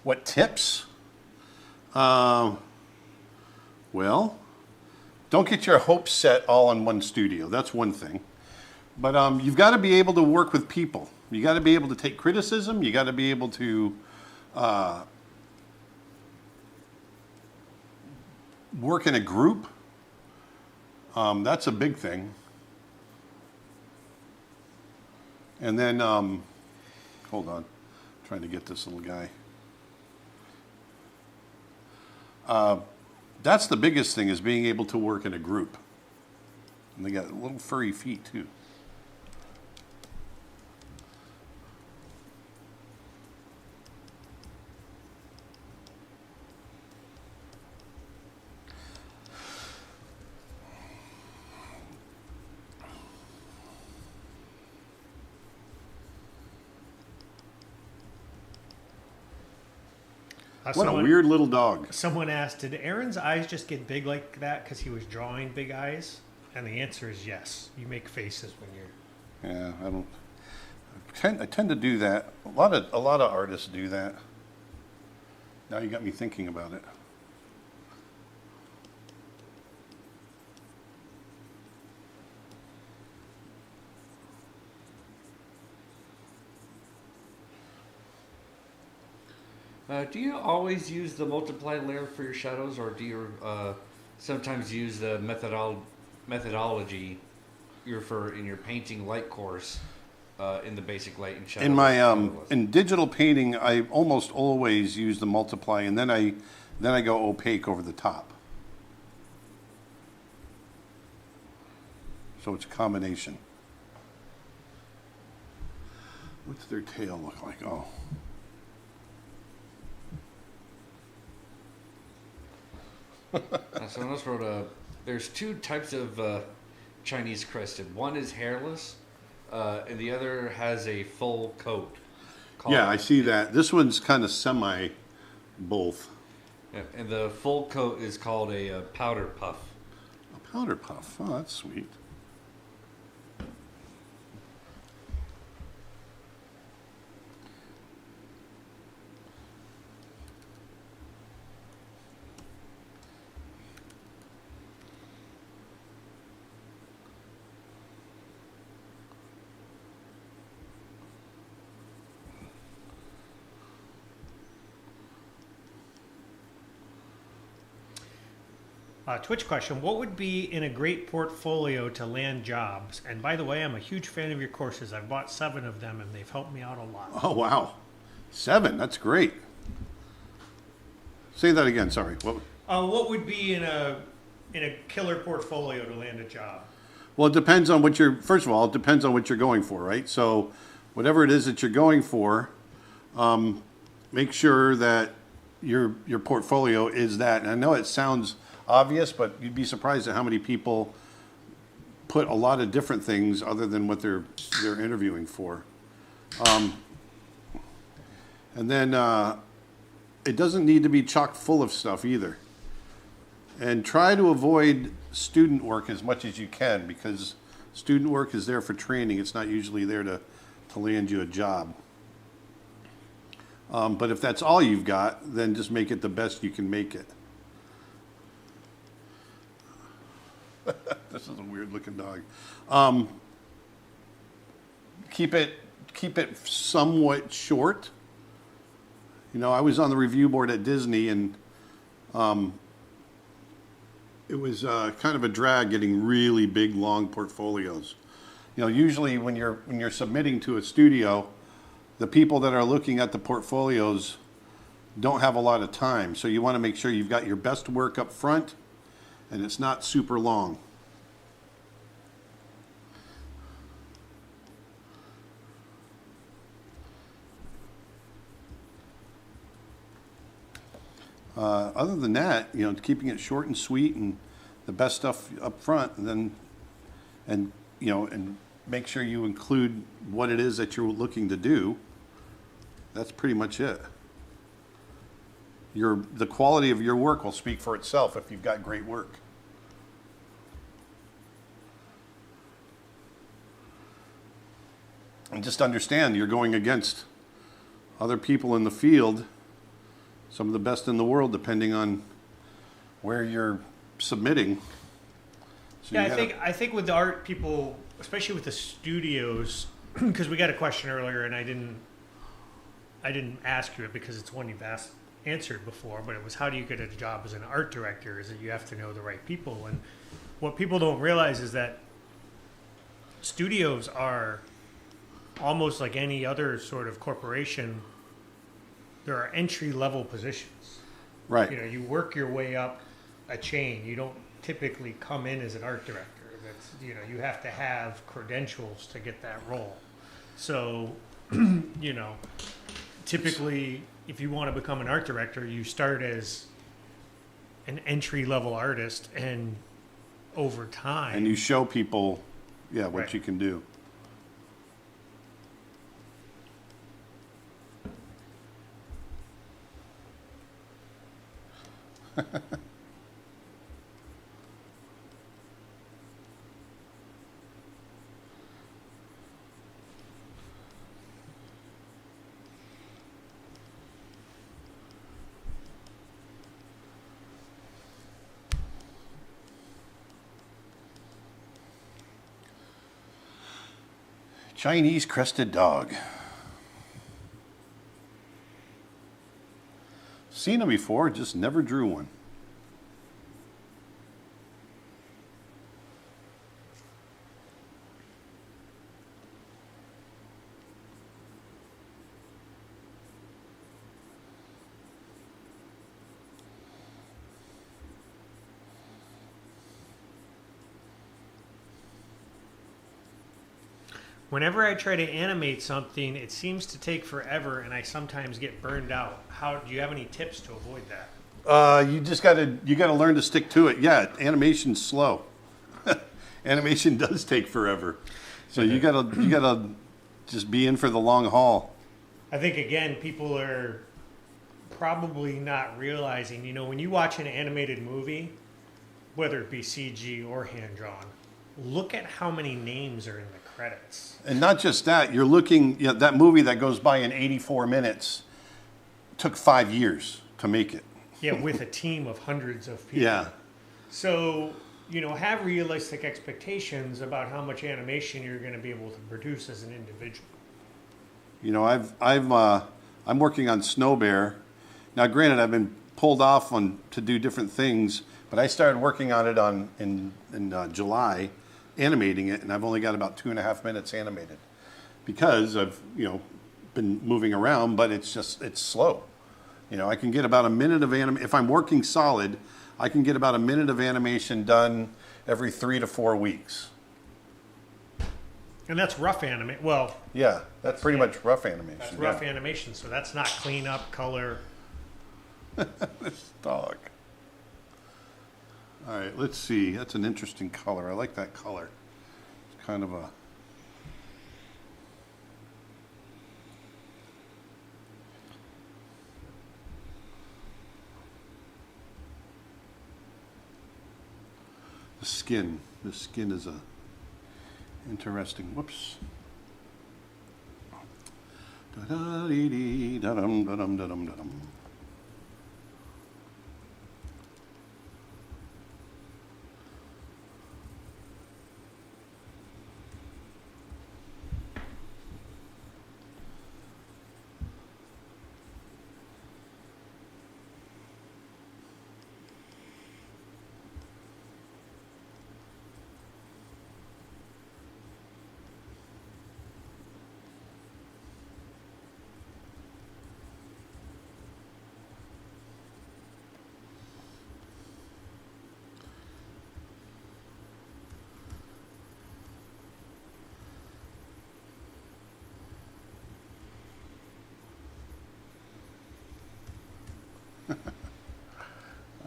What tips? Well, don't get your hopes set all on one studio. That's one thing. But you've got to be able to work with people. You got to be able to take criticism. You got to be able to work in a group. That's a big thing. And then, hold on, I'm trying to get this little guy. That's the biggest thing, is being able to work in a group. And they got little furry feet too. What a weird little dog. Someone asked, did Aaron's eyes just get big like that because he was drawing big eyes? And the answer is yes. You make faces when you're... Yeah, I don't... I tend to do that. A lot of artists do that. Now you got me thinking about it. Do you always use the multiply layer for your shadows, or do you sometimes use the methodology you refer in your painting light course in the basic light and shadow? In my in digital painting, I almost always use the multiply, and then I go opaque over the top. So it's a combination. What's their tail look like? Oh. Someone else wrote there's two types of Chinese crested. One is hairless, and the other has a full coat. Yeah, I see that. This one's kind of semi both. Yeah, and the full coat is called a powder puff. A powder puff. Oh, that's sweet. Twitch question, what would be in a great portfolio to land jobs? And by the way, I'm a huge fan of your courses. I've bought 7 of them, and they've helped me out a lot. Oh, wow. 7, that's great. Say that again, sorry. What would be in a killer portfolio to land a job? Well, it depends on what first of all, it depends on what you're going for, right? So whatever it is that you're going for, make sure that your portfolio is that. And I know it sounds obvious, but you'd be surprised at how many people put a lot of different things other than what they're interviewing for. And then it doesn't need to be chock full of stuff either. And try to avoid student work as much as you can, because student work is there for training. It's not usually there to land you a job. But if that's all you've got, then just make it the best you can make it. This is a weird looking dog. Keep it somewhat short. You know, I was on the review board at Disney, and it was kind of a drag getting really big, long portfolios. You know, usually when you're submitting to a studio, the people that are looking at the portfolios don't have a lot of time. So you want to make sure you've got your best work up front, and it's not super long. Other than that, you know, keeping it short and sweet and the best stuff up front, and make sure you include what it is that you're looking to do. That's pretty much it. the quality of your work will speak for itself if you've got great work. And just understand you're going against other people in the field, some of the best in the world, depending on where you're submitting. So Yeah, I think with the art people, especially with the studios, because we got a question earlier and I didn't ask you it because it's one you've answered before, but it was how do you get a job as an art director? Is that you have to know the right people, and what people don't realize is that studios are almost like any other sort of corporation. There are entry level positions. Right. You know, you work your way up a chain. You don't typically come in as an art director. That's, you know, you have to have credentials to get that role. So, you know, typically if you want to become an art director, you start as an entry level artist, and over time, And you show people, what Right. you can do. Chinese crested dog. Seen them before, just never drew one. whenever I try to animate something, it seems to take forever, and I sometimes get burned out. How do you have any tips to avoid that? You just gotta learn to stick to it. Yeah, animation's slow. Animation does take forever, so you gotta just be in for the long haul. I think again, people are probably not realizing. You know, when you watch an animated movie, whether it be CG or hand drawn, look at how many names are in the credits. And not just that, you're looking, that movie that goes by in 84 minutes took 5 years to make it. Yeah, with a team of hundreds of people. Yeah. So, you know, have realistic expectations about how much animation you're going to be able to produce as an individual. You know, I'm working on Snow Bear. Now, granted, I've been pulled off to do different things, but I started working on it in July, animating it, and I've only got about 2.5 minutes animated because I've been moving around, but it's slow. You know, I can get about a minute of if I'm working solid, I can get about a minute of animation done every 3 to 4 weeks. And that's rough animation. Well, Yeah, that's pretty much rough animation. that's rough animation, so that's not clean up, color. This dog. All right, let's see. That's an interesting color. I like that color. It's kind of a... The skin. The skin is a interesting... Whoops. Da-da-dee-dee, da-dum, da-dum, da-dum, da-dum.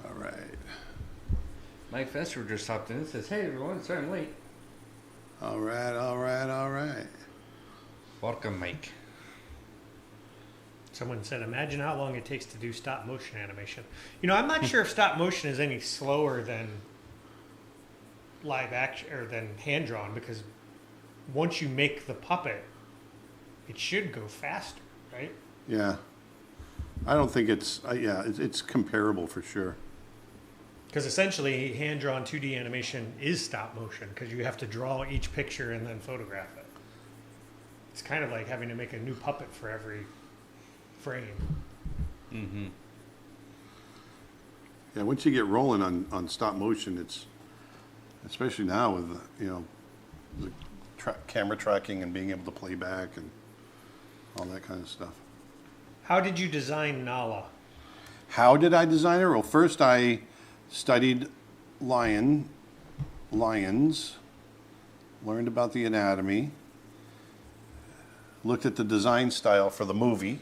All right. Mike Fester just hopped in and says, "Hey everyone, sorry I'm late." All right, all right, all right. Welcome, Mike. Someone said, imagine how long it takes to do stop motion animation. You know, I'm not sure if stop motion is any slower than live action or than hand drawn, because once you make the puppet, it should go faster, right? Yeah. I don't think it's, it's comparable for sure. Because essentially, hand drawn 2D animation is stop motion, because you have to draw each picture and then photograph it. It's kind of like having to make a new puppet for every frame. Mm-hmm. Yeah, once you get rolling on stop motion, it's, especially now with, the camera tracking and being able to play back and all that kind of stuff. How did you design Nala? How did I design her? Well, first I studied lions, learned about the anatomy, looked at the design style for the movie,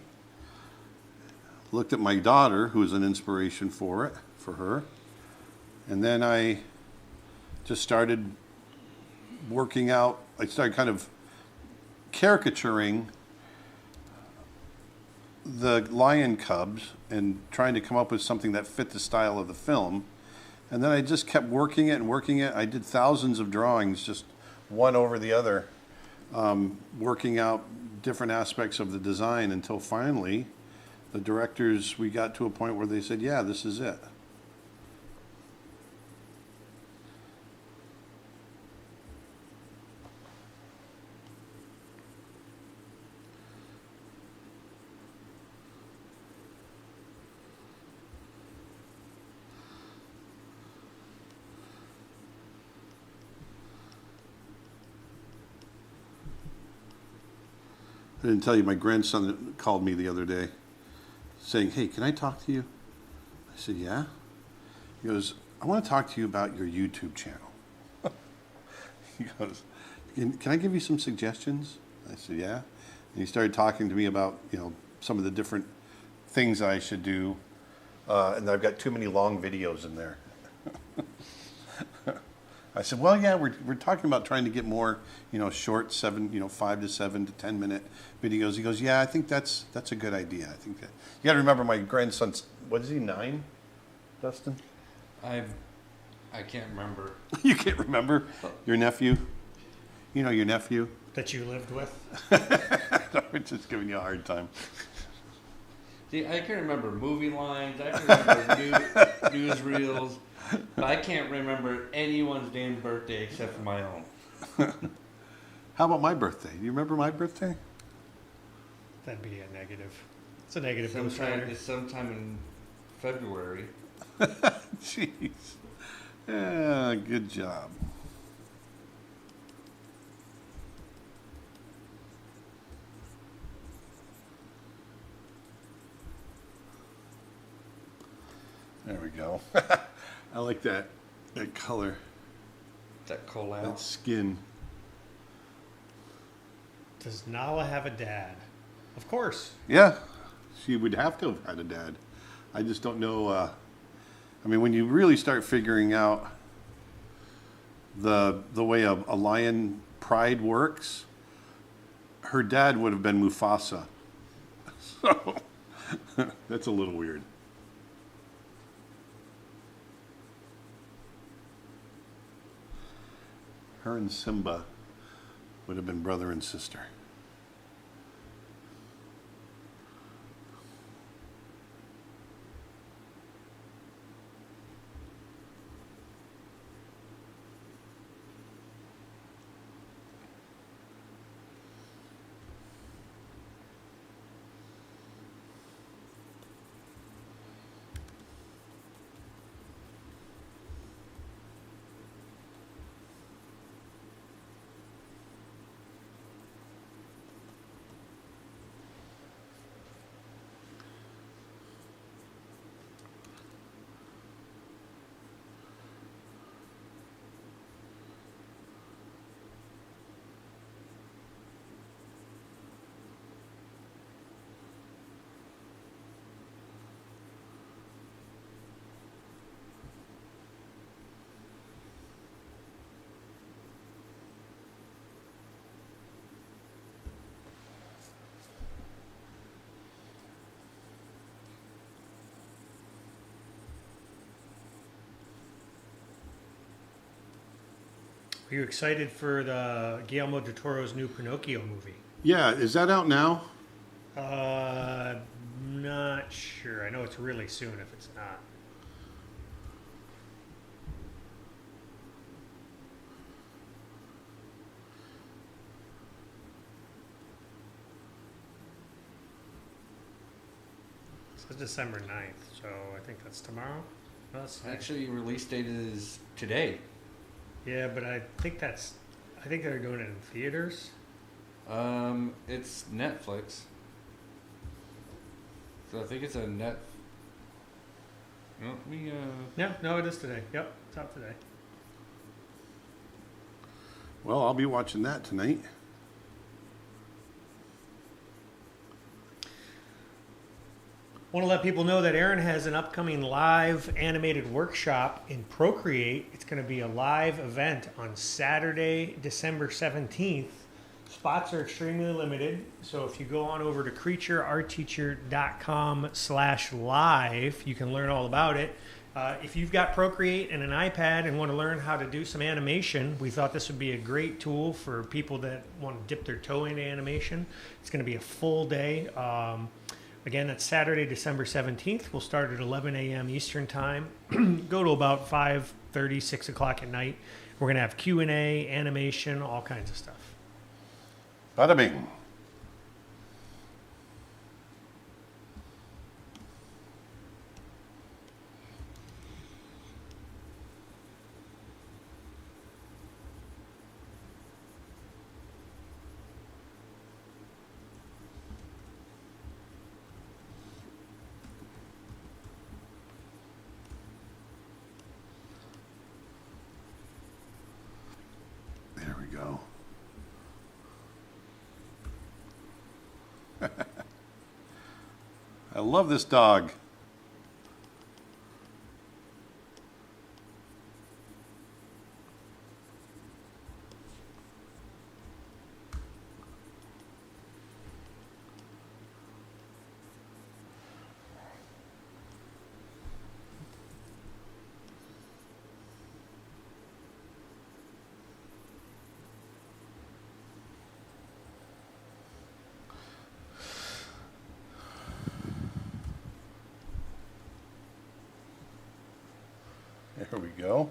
looked at my daughter, who was an inspiration for her, and then I just started working out. I started kind of caricaturing the lion cubs and trying to come up with something that fit the style of the film. And then I just kept working it and working it. I did thousands of drawings, just one over the other, working out different aspects of the design until finally the directors, we got to a point where they said, yeah, this is it. I didn't tell you, my grandson called me the other day saying, hey, can I talk to you? I said, yeah. He goes, I want to talk to you about your YouTube channel. He goes, can I give you some suggestions? I said, yeah. And he started talking to me about, some of the different things I should do. And I've got too many long videos in there. I said, well, yeah, we're talking about trying to get more, short 5 to 7 to 10 minute videos. He goes, yeah, I think that's a good idea. I think that you got to remember my grandson's, what is he, 9, Dustin? I can't remember. You can't remember your nephew? You know your nephew That you lived with? We're just giving you a hard time. See, I can remember movie lines. I can remember newsreels. But I can't remember anyone's damn birthday except for my own. How about my birthday? Do you remember my birthday? That'd be a negative. It's a negative Ghost Rider. It's sometime in February. Jeez. Yeah, good job. There we go. I like that color, That collab. that skin. Does Nala have a dad? Of course. Yeah, she would have to have had a dad. I just don't know. When you really start figuring out the way a lion pride works, her dad would have been Mufasa. So that's a little weird. Her and Simba would have been brother and sister. Are you excited for the Guillermo del Toro's new Pinocchio movie? Yeah, is that out now? Not sure. I know it's really soon if it's not. It says December 9th, so I think that's tomorrow. Actually, release date is today. Yeah, but I think they're doing it in theaters. It's Netflix. So I think it's a net. Let me. Yeah, no, it is today. Yep, it's out today. Well, I'll be watching that tonight. Want to let people know that Aaron has an upcoming live animated workshop in Procreate. It's going to be a live event on Saturday, December 17th. Spots are extremely limited, so if you go on over to creatureartteacher.com/live, you can learn all about it. If you've got Procreate and an iPad and want to learn how to do some animation, we thought this would be a great tool for people that want to dip their toe into animation. It's going to be a full day. Again, that's Saturday, December 17th. We'll start at 11 a.m. Eastern Time. Go to about 5:30, 6 o'clock at night. We're going to have Q&A, animation, all kinds of stuff. Bada bing. There we go. I love this dog. There we go.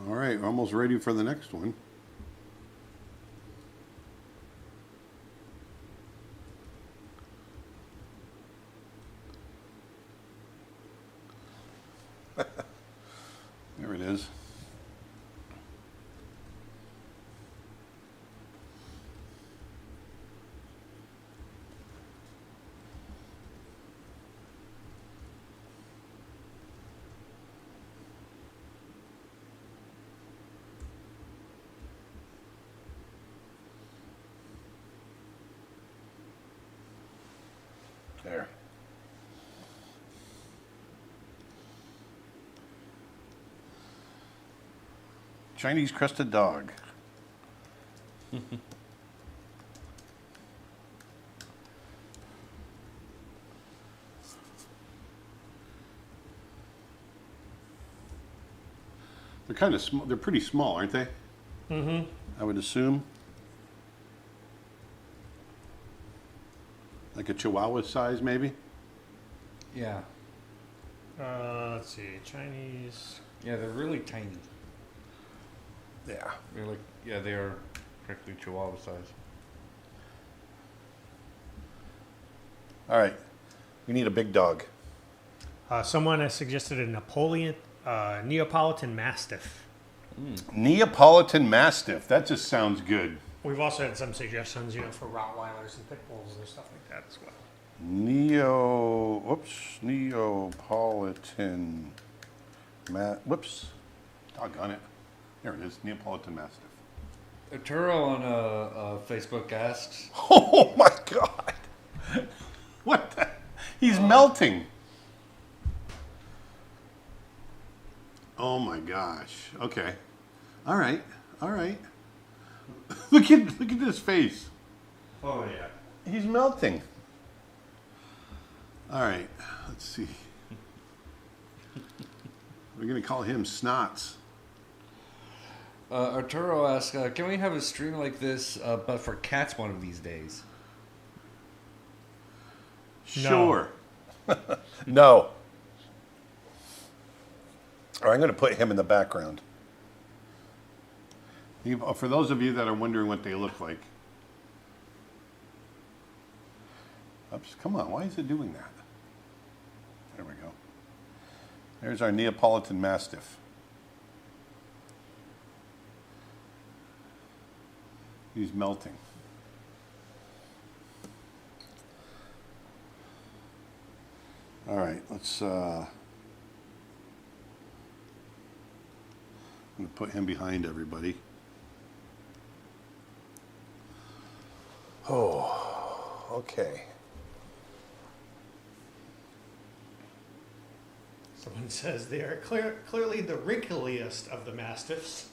All right, we're almost ready for the next one. There it is. There. Chinese crested dog. They're kind of small. They're pretty small, aren't they? Mm-hmm. I would assume. Like a Chihuahua size, maybe? Yeah. Let's see. Chinese. Yeah, they're really tiny. Yeah. They're like, yeah, they are practically Chihuahua size. All right. We need a big dog. Someone has suggested a Neapolitan Mastiff. Neapolitan Mastiff. That just sounds good. We've also had some suggestions, for Rottweilers and Pitbulls and stuff like that as well. Neapolitan. Doggone it. There it is. Neapolitan Mastiff. Arturo on Facebook asks, Oh my God! What the? He's melting. Oh my gosh. Okay. All right. Look at this face. "Oh yeah, He's melting. All right. Let's see. We're gonna call him Snots. Arturo asks, can we have a stream like this, but for cats one of these days? Sure. No. All right, I'm going to put him in the background. For those of you that are wondering what they look like. Oops, come on, why is it doing that? There we go. There's our Neapolitan Mastiff. He's melting. All right, let's I'm going to put him behind everybody. Oh, okay. Someone says they are clearly the wrinkliest of the Mastiffs.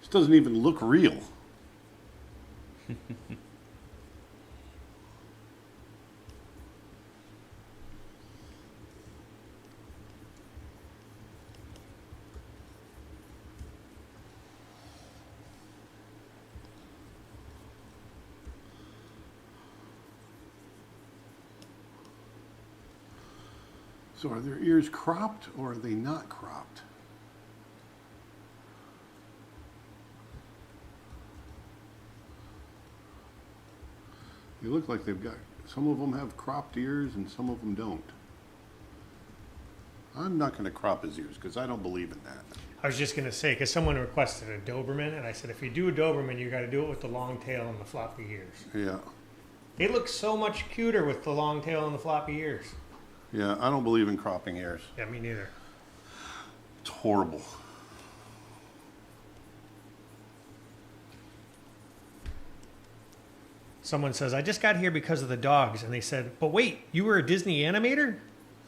This doesn't even look real. So are their ears cropped or are they not cropped? They look like they've got, some of them have cropped ears and some of them don't. I'm not going to crop his ears because I don't believe in that. I was just going to say, because someone requested a Doberman, and I said, if you do a Doberman, you got to do it with the long tail and the floppy ears. Yeah. They look so much cuter with the long tail and the floppy ears. Yeah, I don't believe in cropping ears. Yeah, me neither. It's horrible. Someone says, I just got here because of the dogs. And they said, but wait, you were a Disney animator?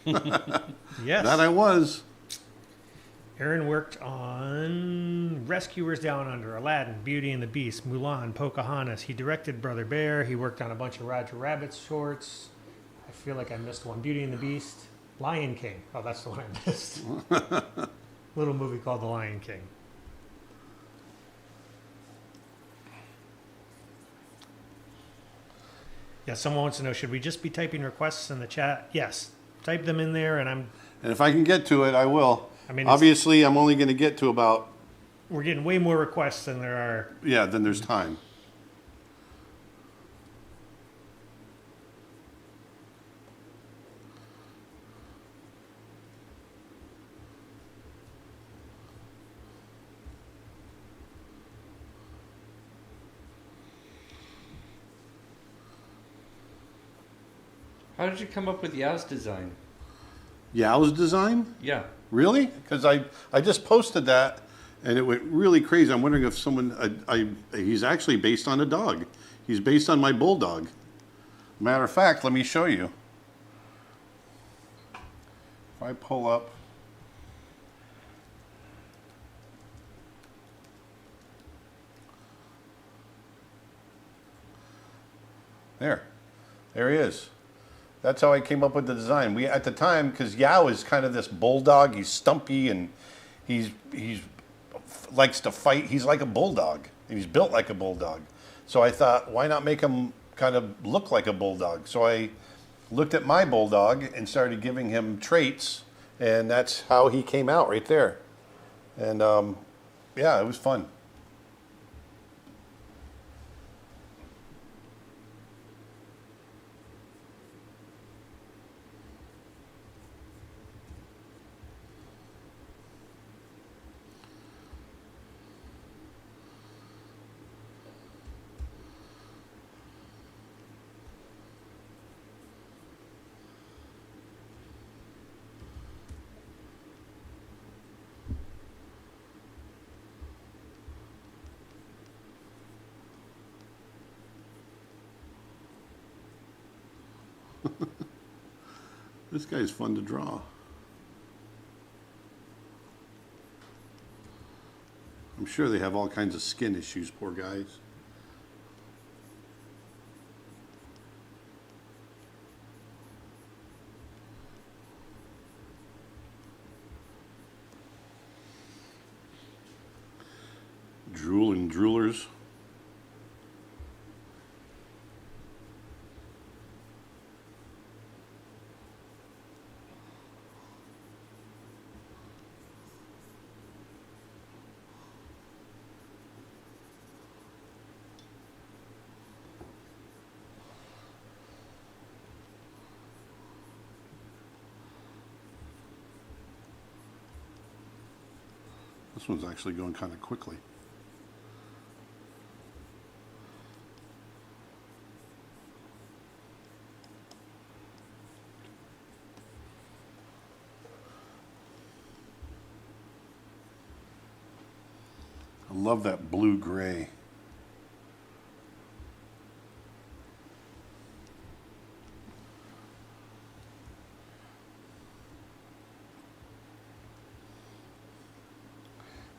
Yes. That I was. Aaron worked on Rescuers Down Under, Aladdin, Beauty and the Beast, Mulan, Pocahontas. He directed Brother Bear. He worked on a bunch of Roger Rabbit shorts. I feel like I missed one. Beauty and the Beast. Lion King. Oh, that's the one I missed. Little movie called The Lion King. Yeah, someone wants to know, should we just be typing requests in the chat? Yes. Type them in there, and And if I can get to it, I will. I mean, obviously, I'm only going to get to about, we're getting way more requests than there are. yeah, then there's time. How did you come up with Yao's design? Yao's design? Yeah. Really? Because I just posted that, and it went really crazy. I'm wondering if someone, he's actually based on a dog. He's based on my bulldog. Matter of fact, let me show you. If I pull up. There he is. That's how I came up with the design. We at the time, because Yao is kind of this bulldog. He's stumpy and he's likes to fight. He's like a bulldog, and he's built like a bulldog. So I thought, why not make him kind of look like a bulldog? So I looked at my bulldog and started giving him traits, and that's how he came out right there. And yeah, it was fun. This guy's fun to draw. I'm sure they have all kinds of skin issues, poor guys. Drooling droolers. This one's actually going kind of quickly. I love that blue-gray.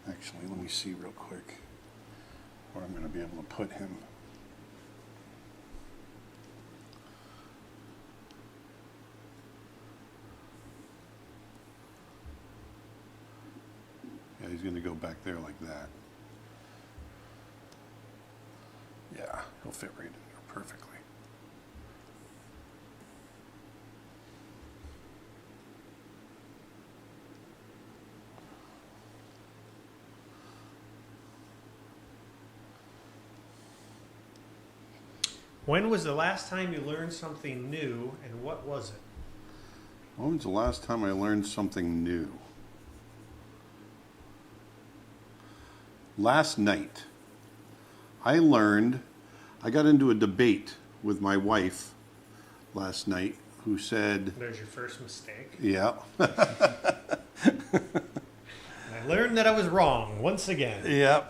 Actually, let me see real quick where I'm going to be able to put him. Yeah, he's going to go back there like that. Yeah, he'll fit right in there perfectly. When was the last time you learned something new, and what was it? When was the last time I learned something new? Last night, I got into a debate with my wife last night who said... There's your first mistake. Yeah. I learned that I was wrong once again. Yeah.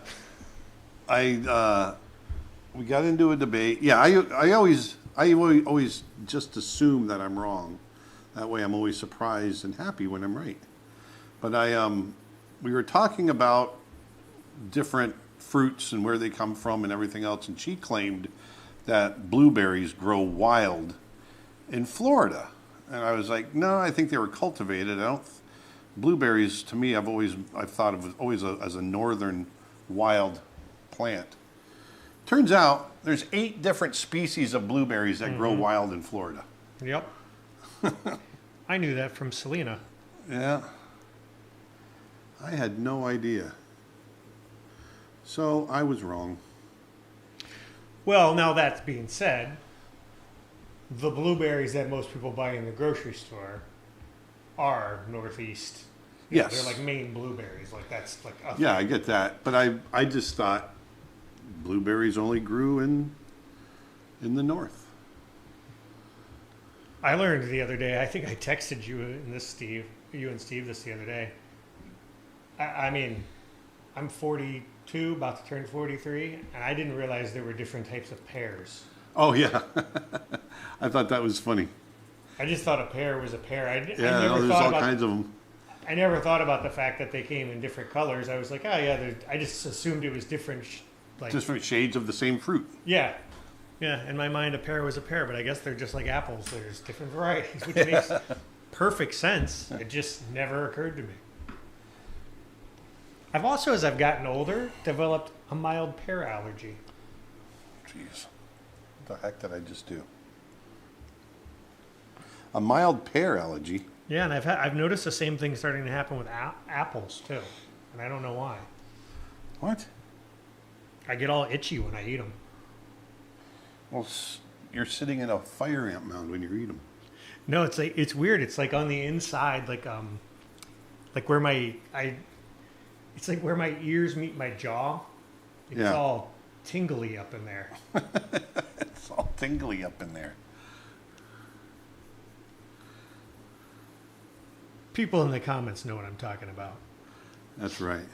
We got into a debate. Yeah, I always just assume that I'm wrong. That way I'm always surprised and happy when I'm right. But we were talking about different fruits and where they come from and everything else, and she claimed that blueberries grow wild in Florida. And I was like, no, I think they were cultivated. Blueberries, to me, I've thought of as a northern wild plant. Turns out there's 8 different species of blueberries that grow wild in Florida. Yep. I knew that from Selena. Yeah. I had no idea. So I was wrong. Well, now that being said, the blueberries that most people buy in the grocery store are Northeast. Yes. They're like Maine blueberries. Like that's like a Yeah, I get that. But I just thought blueberries only grew in the north. I learned the other day, I think I texted you in this, Steve. you and Steve this the other day. I mean, I'm 42, about to turn 43, and I didn't realize there were different types of pears. Oh, yeah. I thought that was funny. I just thought a pear was a pear. I Yeah, never no, there's thought all about, kinds of them. I never thought about the fact that they came in different colors. I was like, oh yeah, I just assumed it was different. Different shades of the same fruit. Yeah. Yeah, in my mind, a pear was a pear, but I guess they're just like apples. There's different varieties, which makes perfect sense. It just never occurred to me. I've also, as I've gotten older, developed a mild pear allergy. Jeez. What the heck did I just do? A mild pear allergy? Yeah, and I've noticed the same thing starting to happen with apples, too. And I don't know why. What? I get all itchy when I eat them. Well, you're sitting in a fire ant mound when you eat them. No, it's weird. It's like on the inside, like where it's like where my ears meet my jaw. It's all tingly up in there. It's all tingly up in there. People in the comments know what I'm talking about. That's right.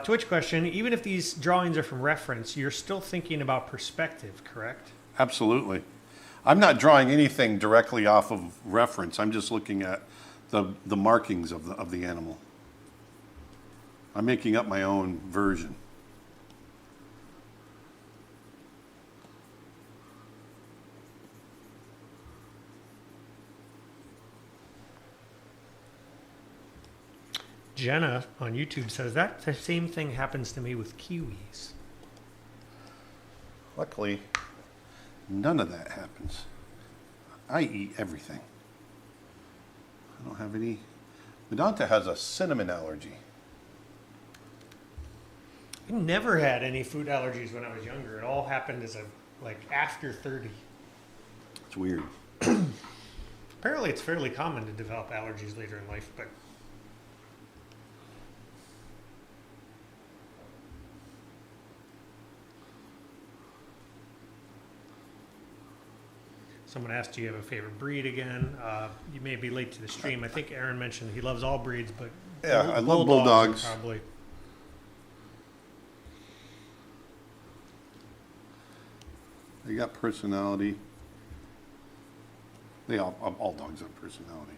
Twitch question, even if these drawings are from reference, you're still thinking about perspective, correct? Absolutely. I'm not drawing anything directly off of reference. I'm just looking at the markings of the animal. I'm making up my own version. Jenna on YouTube says that the same thing happens to me with kiwis. Luckily, none of that happens. I eat everything. I don't have any. Vedanta has a cinnamon allergy. I never had any food allergies when I was younger. It all happened as after 30. It's weird. Apparently it's fairly common to develop allergies later in life, but someone asked, do you have a favorite breed again? You may be late to the stream. I think Aaron mentioned he loves all breeds, but Yeah, I love bulldogs. Probably. They got personality. All dogs have personality.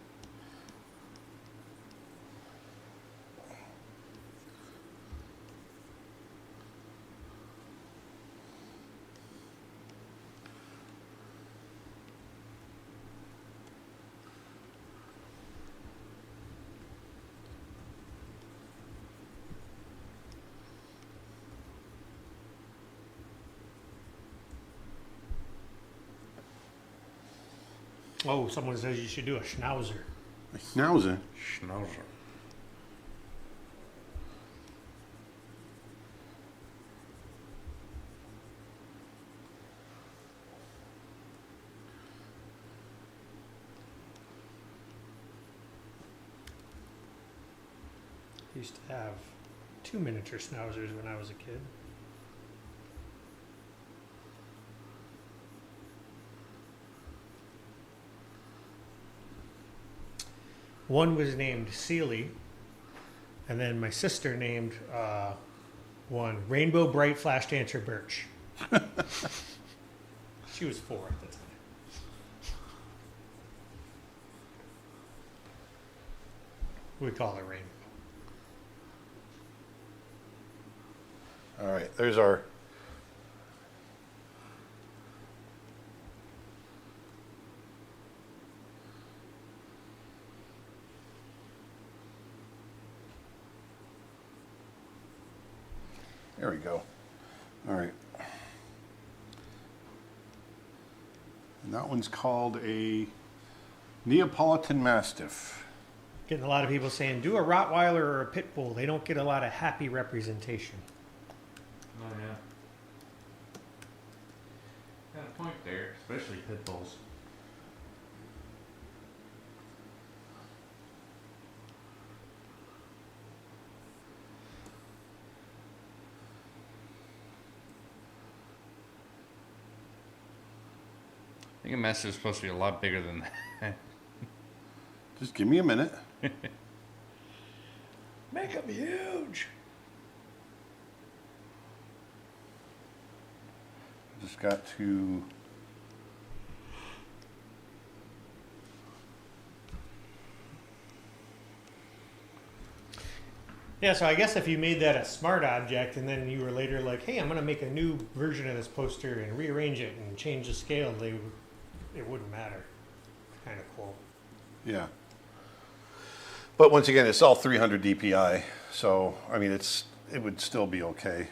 Oh, someone says you should do a schnauzer. A schnauzer. Schnauzer. I used to have 2 miniature schnauzers when I was a kid. One was named Sealy, and then my sister named one Rainbow Bright Flash Dancer Birch. She was 4 at the time. We call her Rainbow. All right, there's our. There we go. All right. And that one's called a Neapolitan Mastiff. Getting a lot of people saying, do a Rottweiler or a Pitbull. They don't get a lot of happy representation. Oh, yeah. Got a point there, especially pit bulls. think a Mastiff is supposed to be a lot bigger than that. Just give me a minute. Make them huge. Just got to. Yeah, so I guess if you made that a smart object and then you were later like, hey, I'm going to make a new version of this poster and rearrange it and change the scale, it wouldn't matter. Kind of cool. Yeah. But once again, it's all 300 DPI, so I mean, it would still be okay.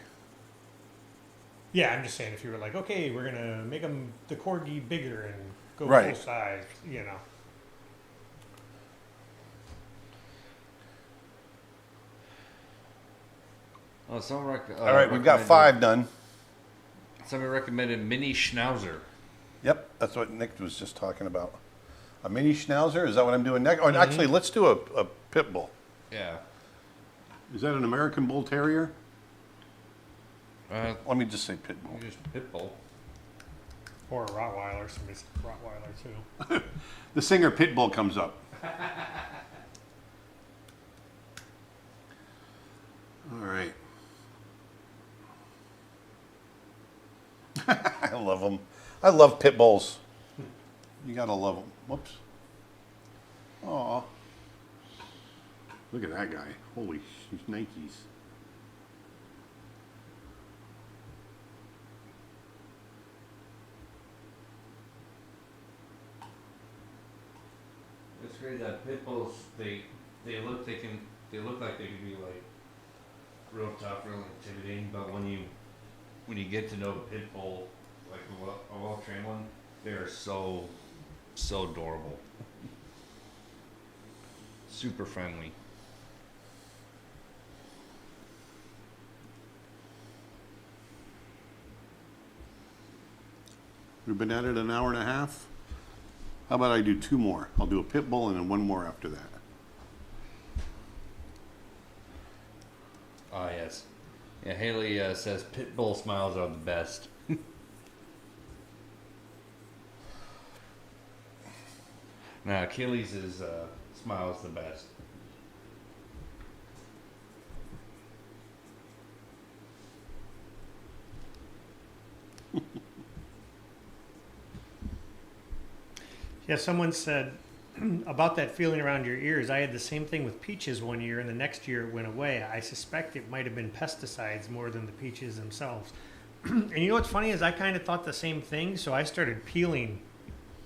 Yeah, I'm just saying if you were like, okay, we're going to make them the Corgi bigger and go Right. full size, you know. Oh, someone All right, we've got 5 done. Somebody recommended mini schnauzer. Yep, that's what Nick was just talking about. A mini schnauzer, is that what I'm doing next? Oh, actually, let's do a Pitbull. Yeah. Is that an American Bull Terrier? Uh, Let me just say Pitbull. just Pitbull. Or a Rottweiler, somebody said Rottweiler too. The singer Pitbull comes up. All right. I love them. I love pit bulls. You gotta love them. Whoops. Aw. Look at that guy. Holy Nikes. It's great that pit bulls they look like they can be like real tough, real intimidating, but when you get to know a pit bull, like a well trained one, they are so adorable. Super friendly. We've been at it an hour and a half. How about I do 2 more? I'll do a pit bull and then 1 more after that. Ah, yes. Yeah, Haley says pit bull smiles are the best. Now, Achilles' smile is the best. Yeah, someone said about that feeling around your ears. I had the same thing with peaches one year, and the next year it went away. I suspect it might have been pesticides more than the peaches themselves. And you know what's funny is I kind of thought the same thing, so I started peeling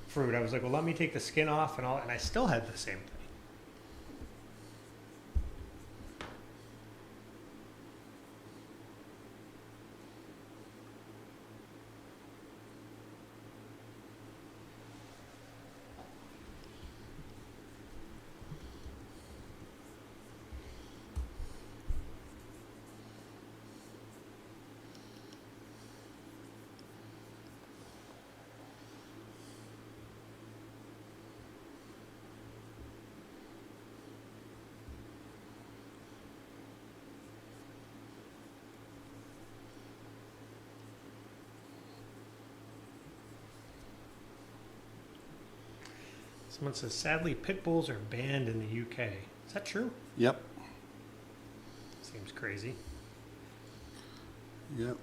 fruit. I was like, well, let me take the skin off and all, and I still had the same thing. Someone says, sadly, pit bulls are banned in the UK. Is that true? Yep. Seems crazy. Yep.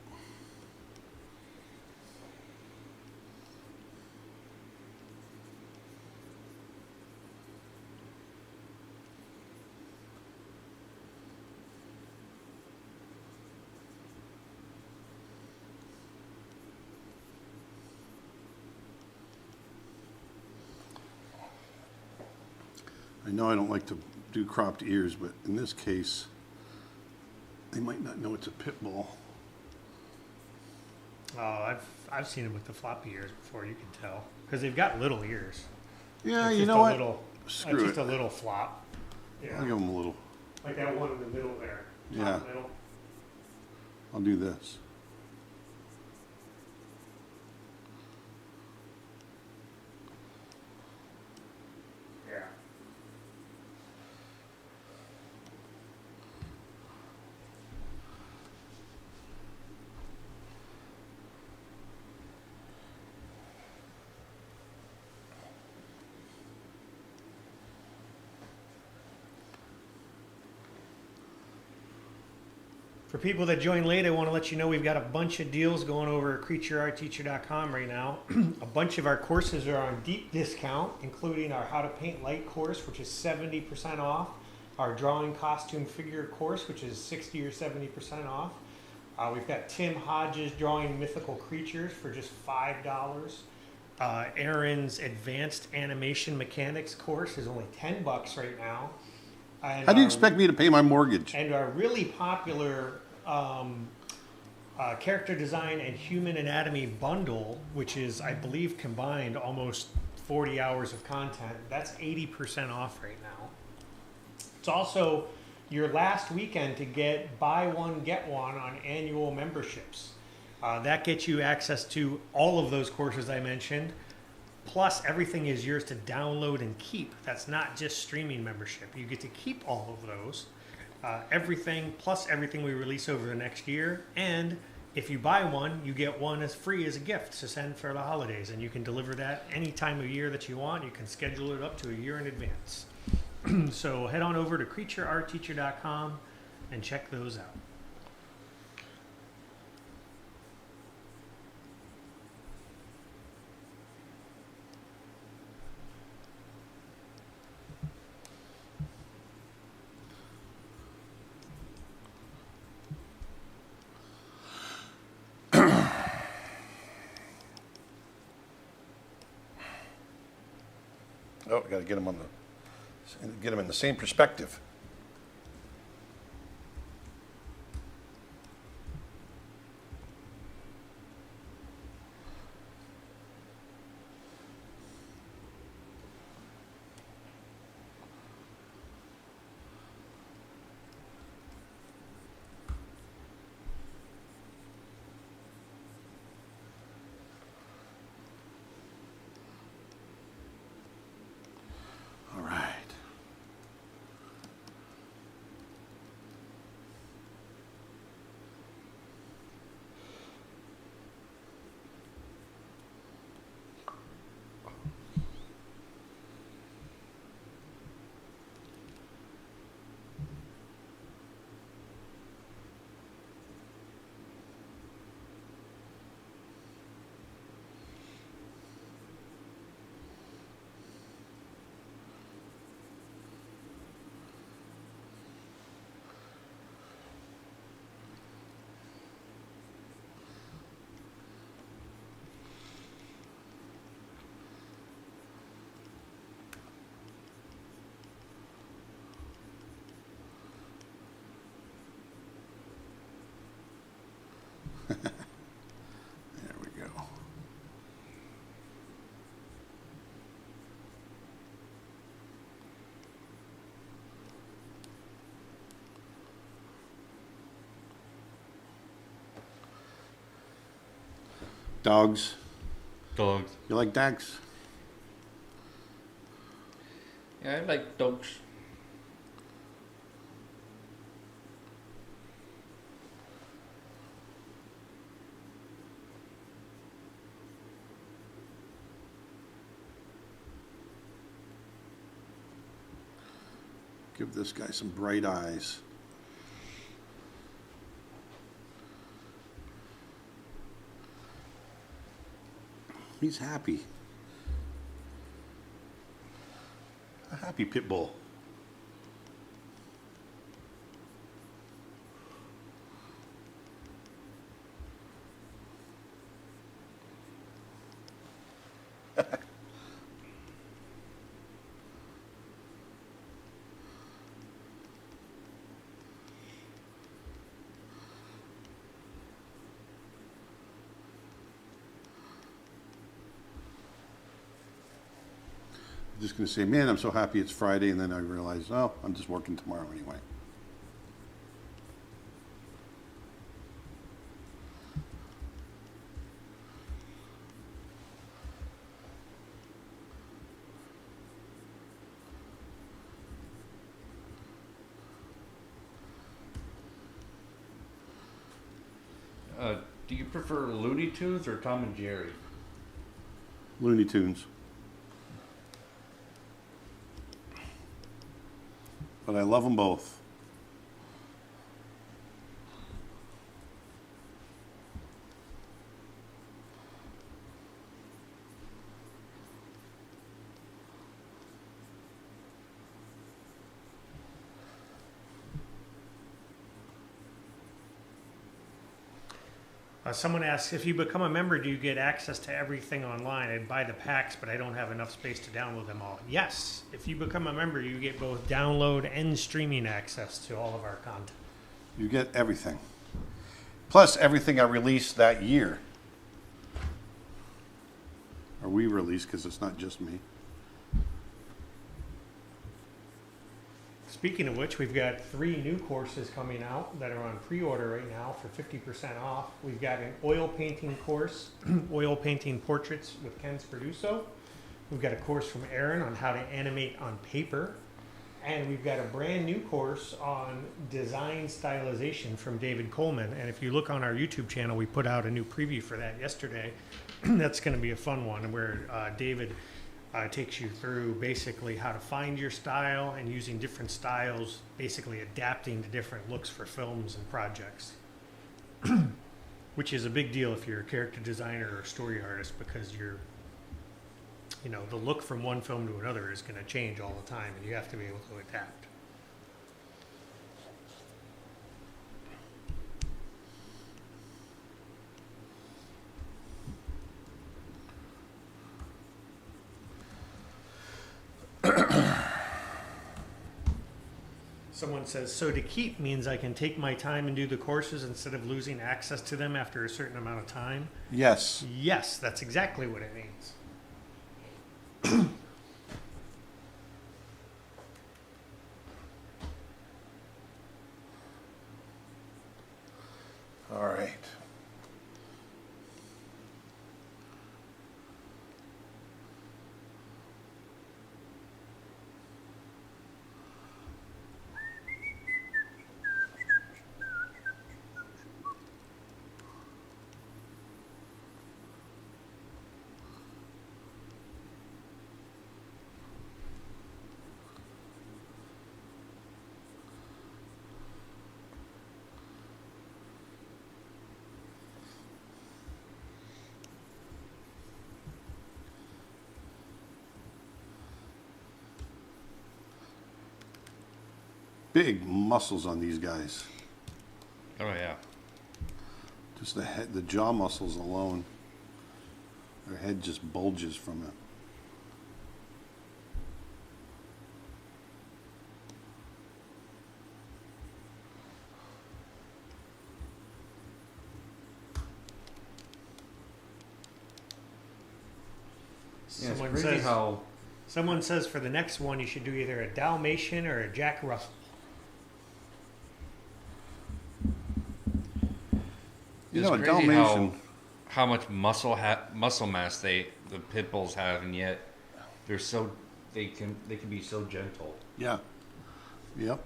I know I don't like to do cropped ears, but in this case, they might not know it's a pit bull. Oh, I've seen them with the floppy ears before. You can tell because they've got little ears. Yeah, It's you just know a what? Little, Screw it's just it. a little flop. Yeah, I'll give them a little. like that one in the middle there. Top Yeah. Middle. I'll do this. Yeah. For people that join late, I want to let you know we've got a bunch of deals going over at creatureartteacher.com right now. A bunch of our courses are on deep discount, including our How to Paint Light course, which is 70% off. Our Drawing Costume Figure course, which is 60 or 70% off. We've got Tim Hodges Drawing Mythical Creatures for just $5. Aaron's Advanced Animation Mechanics course is only $10 right now. And How do you expect me to pay my mortgage? And our really popular character design and human anatomy bundle, which is, I believe, combined almost 40 hours of content, that's 80% off right now. It's also your last weekend to get buy one, get one on annual memberships. That gets you access to all of those courses I mentioned. Plus, everything is yours to download and keep. That's not just streaming membership. You get to keep all of those. Everything, plus everything we release over the next year. And if you buy one, you get one as free as a gift to send for the holidays. And you can deliver that any time of year that you want. You can schedule it up to a year in advance. So head on over to creatureartteacher.com and check those out. Oh, I got to get them in the same perspective. All right. There we go. Dogs. Dogs. You like dogs? Yeah, I like dogs. Give this guy some bright eyes. He's happy. A happy Pitbull. I'm just going to say, man, I'm so happy it's Friday, and then I realize, oh, I'm just working tomorrow anyway. Do you prefer Looney Tunes or Tom and Jerry? Looney Tunes. But I love them both. Someone asks, if you become a member, do you get access to everything online? I'd buy the packs, but I don't have enough space to download them all. Yes, if you become a member, you get both download and streaming access to all of our content. You get everything. Plus everything I released that year. Or we released, because it's not just me. Speaking of which, we've got 3 new courses coming out that are on pre-order right now for 50% off. We've got an oil painting course, oil painting portraits with Ken Sperduso. We've got a course from Aaron on how to animate on paper. And we've got a brand new course on design stylization from David Coleman. And if you look on our YouTube channel, we put out a new preview for that yesterday. That's going to be a fun one where David takes you through basically how to find your style and using different styles, basically adapting to different looks for films and projects. Which is a big deal if you're a character designer or a story artist, because the look from one film to another is going to change all the time, and you have to be able to adapt. Someone says, so to keep means I can take my time and do the courses instead of losing access to them after a certain amount of time? Yes. Yes, that's exactly what it means. All right. Big muscles on these guys. Oh yeah. Just the head, the jaw muscles alone. Their head just bulges from it. Yeah, it's crazy how Someone says for the next one you should do either a Dalmatian or a Jack Russell. You it's know, a crazy Dalmatian. how much muscle mass the pit bulls have, and yet they can be so gentle. Yeah. Yep.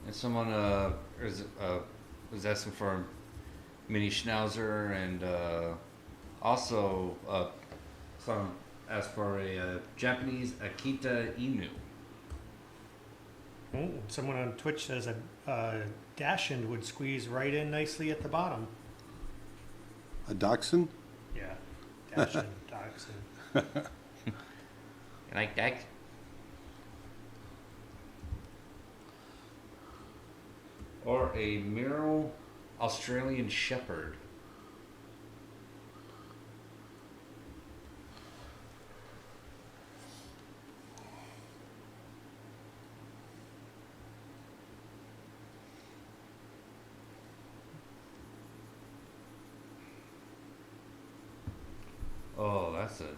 And someone was asking for a mini schnauzer, and also someone asked for a Japanese Akita Inu. Oh, someone on Twitch says a Dachshund would squeeze right in nicely at the bottom. A dachshund? Yeah, Dachshund, Dachshund. You like that? Or a Miro Australian Shepherd. Oh, that's a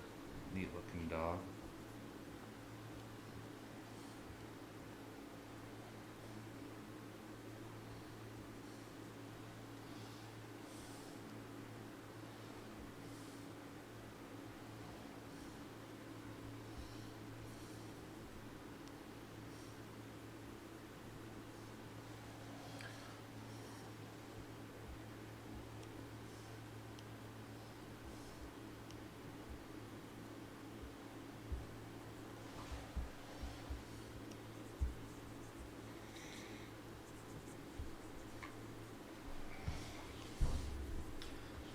neat looking dog.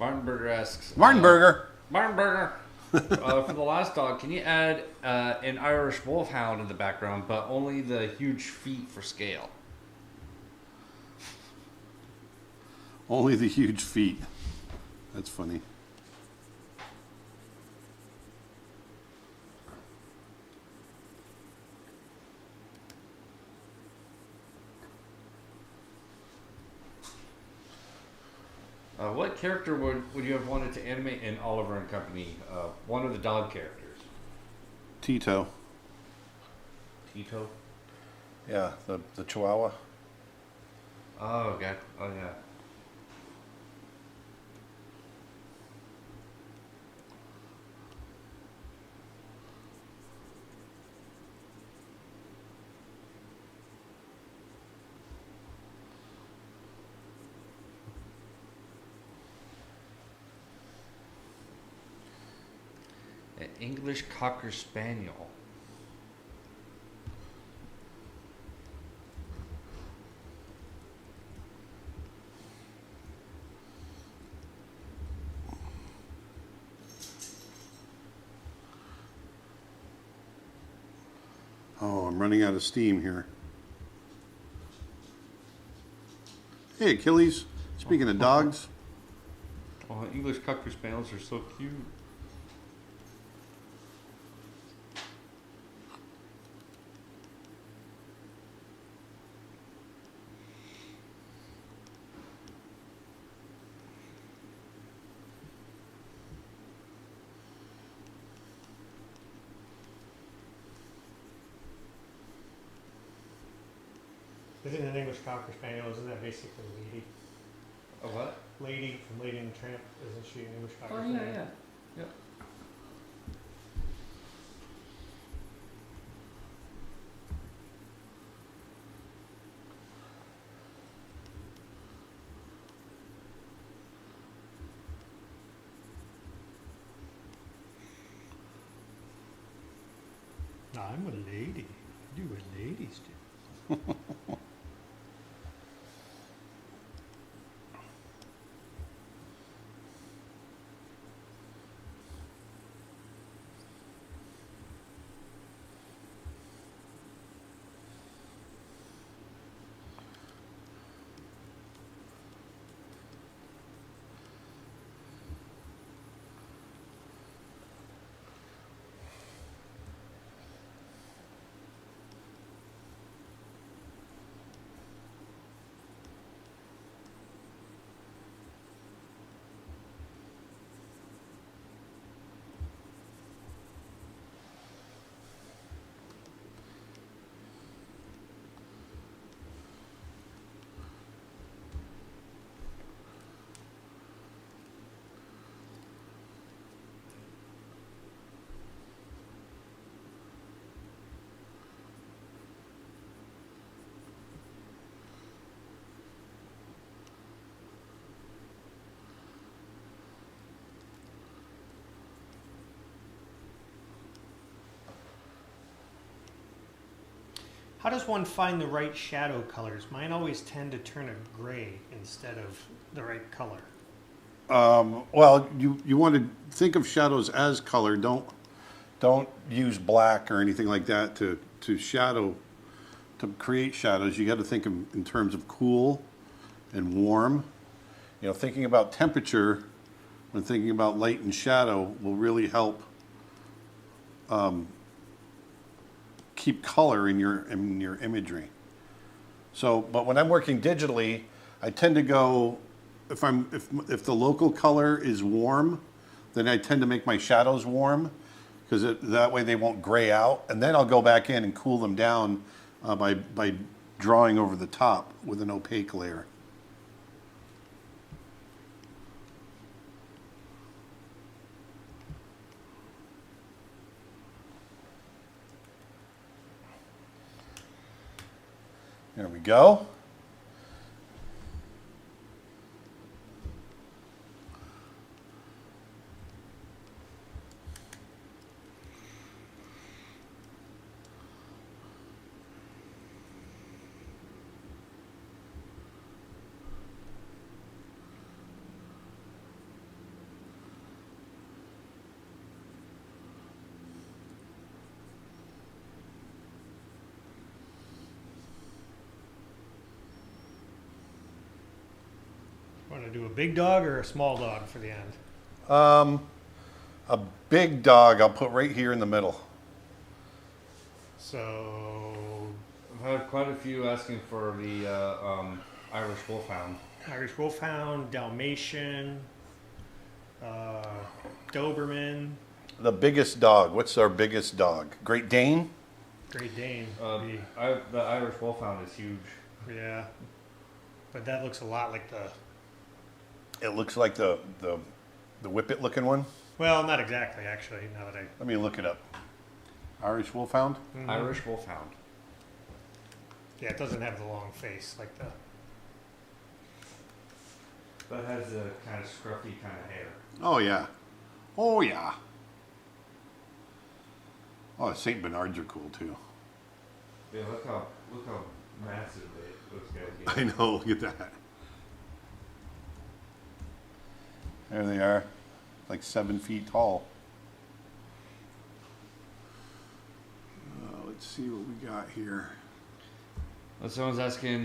Martin Burger asks. Martin Burger. Martin Burger. For the last dog, can you add an Irish Wolfhound in the background, but only the huge feet for scale? Only the huge feet. That's funny. What character would you have wanted to animate in Oliver and Company? One of the dog characters. Tito. Tito? Yeah, the Chihuahua. Oh, okay. Oh, yeah. An English Cocker Spaniel. Oh, I'm running out of steam here. Hey, Achilles. Speaking of dogs. Oh, English Cocker Spaniels are so cute. Isn't an English Cocker Spaniel, isn't that basically Lady? A what? Lady from Lady and the Tramp, isn't she an English Cocker Oh, Spaniel? yeah, yeah. Yep. I'm a lady. I do what ladies do. How does one find the right shadow colors? Mine always tend to turn a gray instead of the right color. Well, you want to think of shadows as color. Don't use black or anything like that to create shadows. You got to think in terms of cool and warm. You know, thinking about temperature when thinking about light and shadow will really help keep color in your imagery. So, but when I'm working digitally, I tend to go if the local color is warm, then I tend to make my shadows warm because that way they won't gray out, and then I'll go back in and cool them down by drawing over the top with an opaque layer. There we go. Want to do a big dog or a small dog for the end? A big dog I'll put right here in the middle. So, I've had quite a few asking for the Irish Wolfhound. Irish Wolfhound, Dalmatian, Doberman, The biggest dog. What's our biggest dog? Great Dane? Great Dane. The Irish Wolfhound is huge. Yeah. But that looks a lot like the... It looks like the whippet looking one. Well, not exactly, actually, now that I... Let me look it up. Irish Wolfhound? Mhm. Irish Wolfhound. Yeah, it doesn't have the long face like the... That has a kind of scruffy kind of hair. Oh, yeah. Oh, yeah. Oh, the St. Bernards are cool, too. Yeah, look how massive those guys get. I know, look at that. There they are. Like 7 feet tall. Let's see what we got here. Well, someone's asking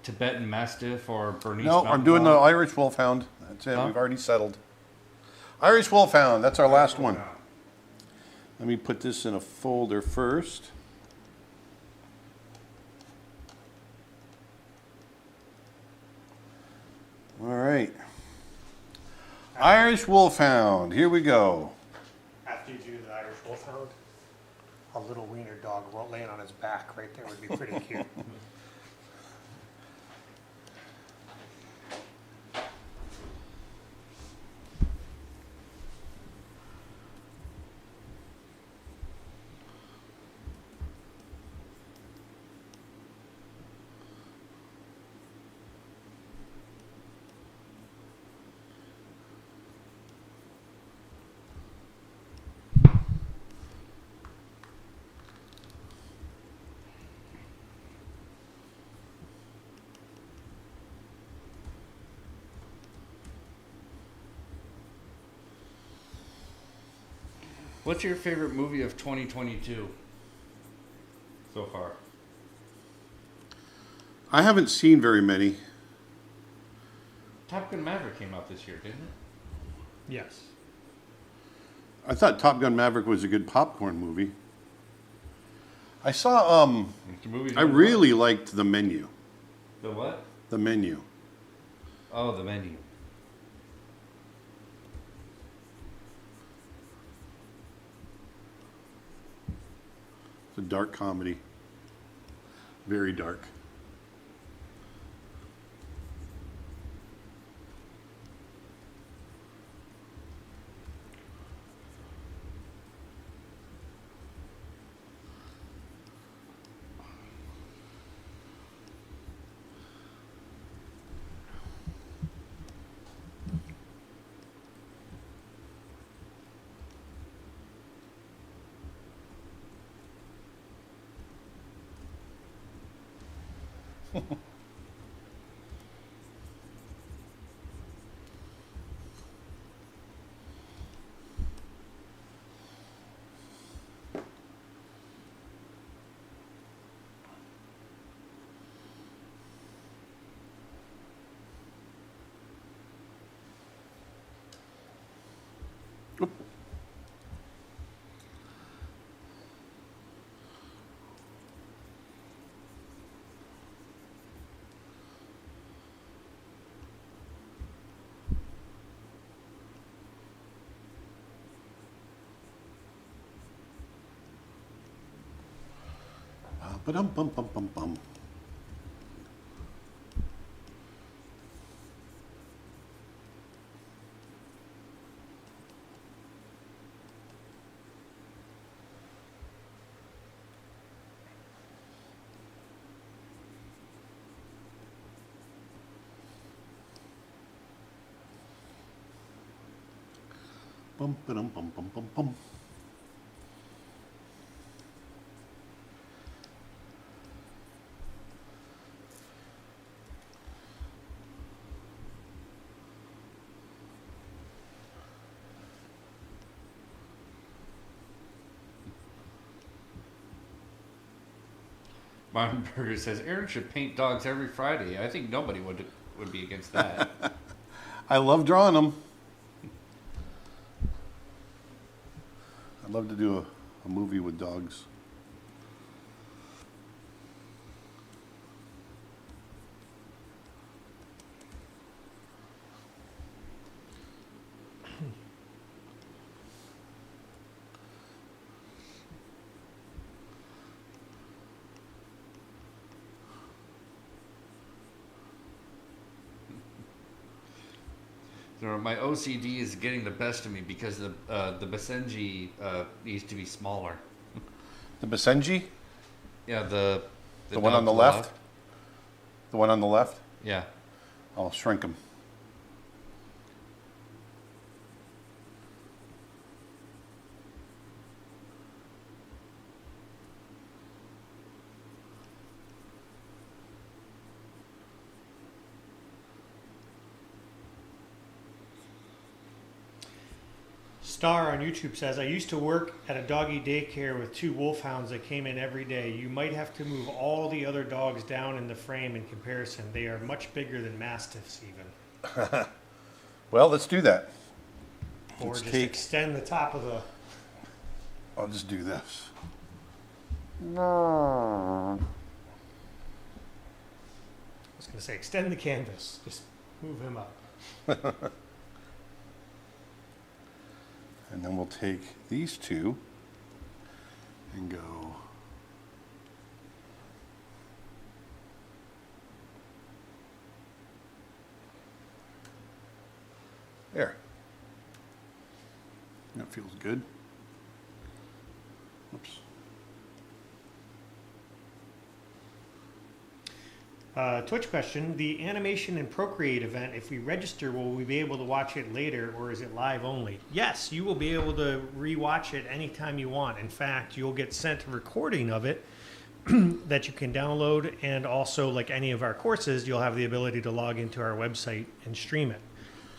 Tibetan Mastiff or Bernese. No, I'm doing the Irish Wolfhound. That's it. Huh? We've already settled. Irish Wolfhound. That's our last one. Let me put this in a folder first. All right. Irish Wolfhound. Here we go. After you do the Irish Wolfhound, a little wiener dog laying on his back right there would be pretty cute. What's your favorite movie of 2022 so far? I haven't seen very many. Top Gun Maverick came out this year, didn't it? Yes. I thought Top Gun Maverick was a good popcorn movie. I saw, The movie's I really liked The Menu. The what? The Menu. Oh, The Menu. It's a dark comedy. Very dark. Oop. Ba-dum, bum, bum, bum, bum. Bum, ba-dum, bum, bum, bum, bum. Martin Burger says Aaron should paint dogs every Friday. I think nobody would would be against that. I love drawing them. I'd love to do a movie with dogs. So my OCD is getting the best of me because the Basenji needs to be smaller. The Basenji? Yeah, the one on the left? The one on the left? Yeah. I'll shrink them. Star on YouTube says, I used to work at a doggy daycare with 2 wolfhounds that came in every day. You might have to move all the other dogs down in the frame in comparison. They are much bigger than Mastiffs even. Well, let's do that. Or Let's just take- extend the top of the... I'll just do this. I was going to say, extend the canvas. Just move him up. And then we'll take these 2 and go there. That feels good. Oops. Twitch question, the animation and Procreate event, if we register, will we be able to watch it later or is it live only? Yes, you will be able to re-watch it anytime you want. In fact, you'll get sent a recording of it that you can download, and also, like any of our courses, you'll have the ability to log into our website and stream it.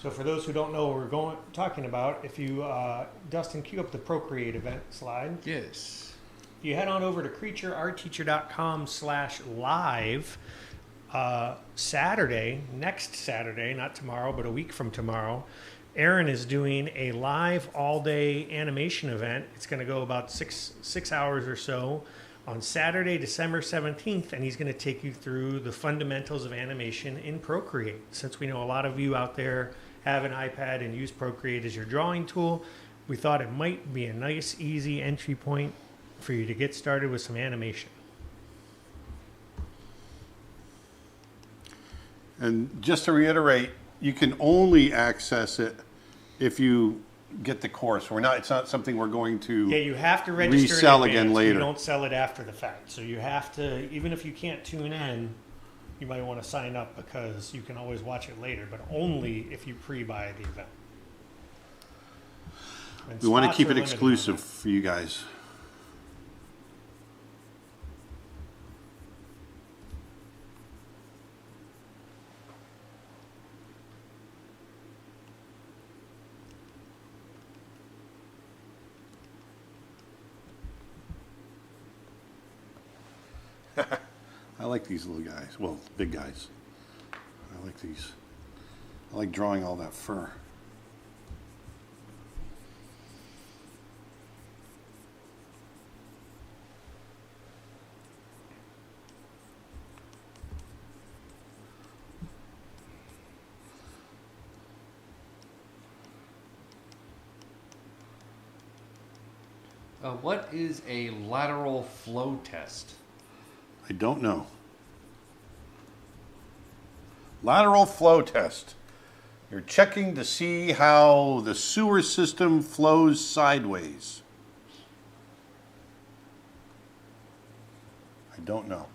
So for those who don't know what we're talking about, if you, Dustin, cue up the Procreate event slide. Yes. You head on over to creatureartteacher.com/live. Saturday, next Saturday, not tomorrow, but a week from tomorrow, Aaron is doing a live all-day animation event. It's going to go about six hours or so on Saturday, December 17th, and he's going to take you through the fundamentals of animation in Procreate. Since we know a lot of you out there have an iPad and use Procreate as your drawing tool, we thought it might be a nice, easy entry point for you to get started with some animation. And just to reiterate, you can only access it if you get the course. It's not something we're going to Yeah, you have to register resell in advance. again later. You don't sell it after the fact. So you have to, even if you can't tune in, you might want to sign up because you can always watch it later, but only if you pre-buy the event. And We want to spots keep are it limited exclusive on that. for you guys. I like these little guys. Well, big guys. I like these. I like drawing all that fur. What is a lateral flow test? I don't know. Lateral flow test. You're checking to see how the sewer system flows sideways. I don't know.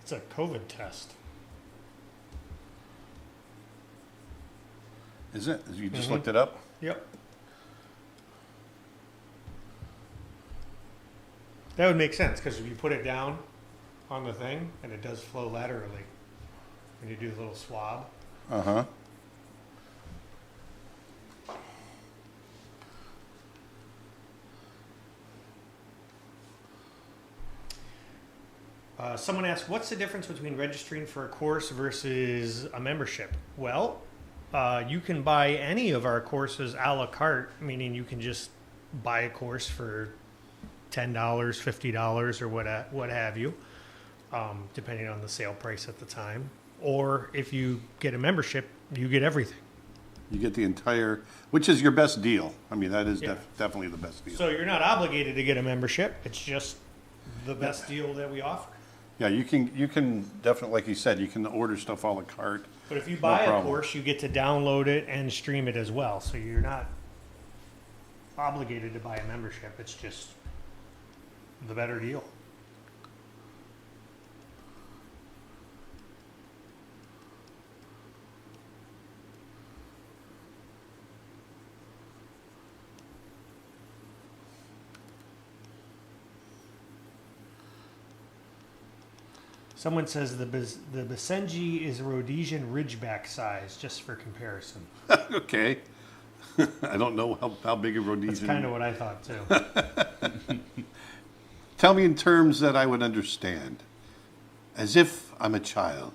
It's a COVID test. Is it? You just looked it up? Yep. That would make sense because if you put it down on the thing and it does flow laterally when you do the little swab. Uh-huh. Someone asked, what's the difference between registering for a course versus a membership? Well, you can buy any of our courses a la carte, meaning you can just buy a course for $10, $50, or what have you, depending on the sale price at the time. Or if you get a membership, you get everything. You get the entire, which is your best deal. I mean, that is Yeah. definitely the best deal. So you're not obligated to get a membership. It's just the best deal that we offer. Yeah, you can definitely, like you said, you can order stuff a la carte. But if you No buy a problem. course, you get to download it and stream it as well. So you're not obligated to buy a membership. It's just the better deal. Someone says the Basenji is a Rhodesian Ridgeback size, just for comparison. Okay. I don't know how big a Rhodesian. That's kind of what I thought too. Tell me in terms that I would understand, as if I'm a child.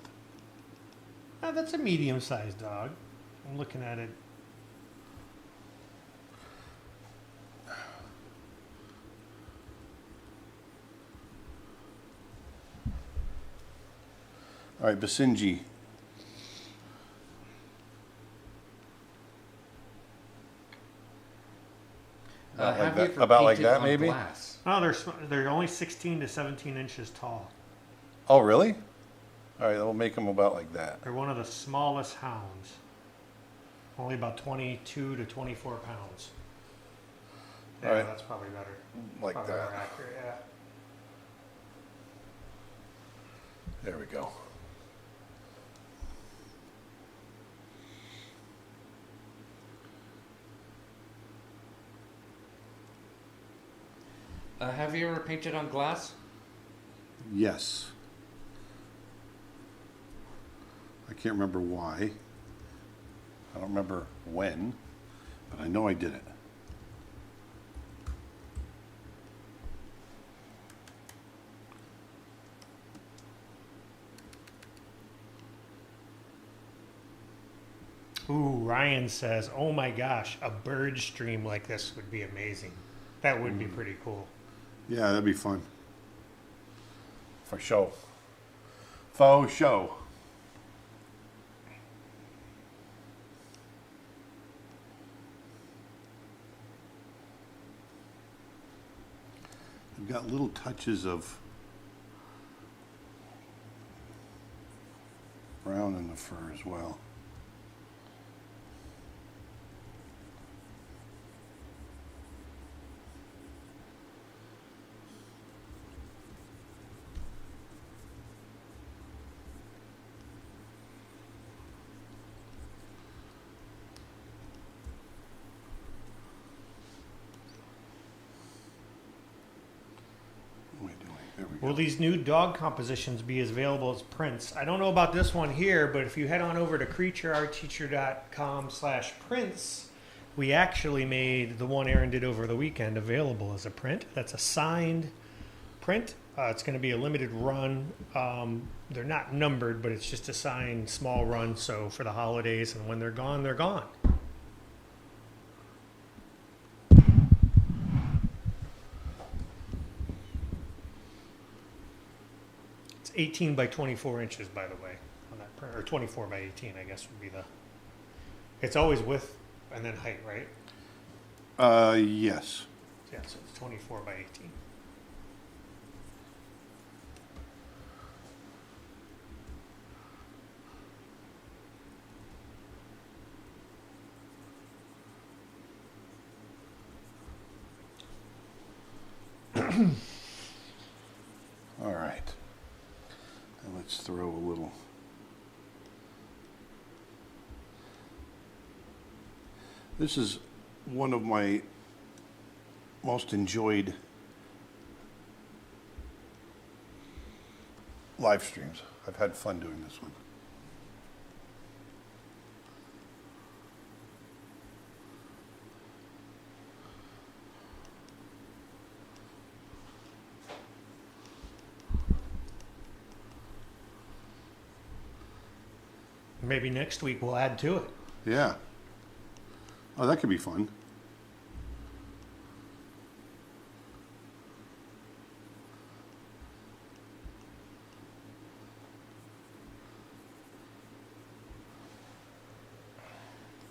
Oh, that's a medium-sized dog. I'm looking at it. All right, Basenji. About like have that- you ever about like painted that, on maybe? glass? Oh, they're only 16 to 17 inches tall. Oh, really? All right, we'll make them about like that. They're one of the smallest hounds. Only about 22 to 24 pounds. Yeah, All right. that's probably better. Like Probably that. more accurate, yeah. There we go. Have you ever painted on glass? Yes. I can't remember why. I don't remember when, but I know I did it. Ooh, Ryan says, oh my gosh, a bird stream like this would be amazing. That would be pretty cool. Yeah, that'd be fun. For show. Faux show. I've got little touches of brown in the fur as well. What am I doing? There we go. Will these new dog compositions be as available as prints? I don't know about this one here, but if you head on over to creatureartteacher.com/prints, we actually made the one Aaron did over the weekend available as a print. That's a signed print. It's going to be a limited run. They're not numbered, but it's just a signed small run. So for the holidays, and when they're gone, they're gone. It's 18 by 24 inches, by the way, on that print, or 24 by 18, I guess would be the. It's always width and then height, right? Yes. Yeah, so it's 24 by 18. All right. And let's throw a little. This is one of my most enjoyed live streams. I've had fun doing this one. Maybe next week we'll add to it. Yeah. Oh, that could be fun.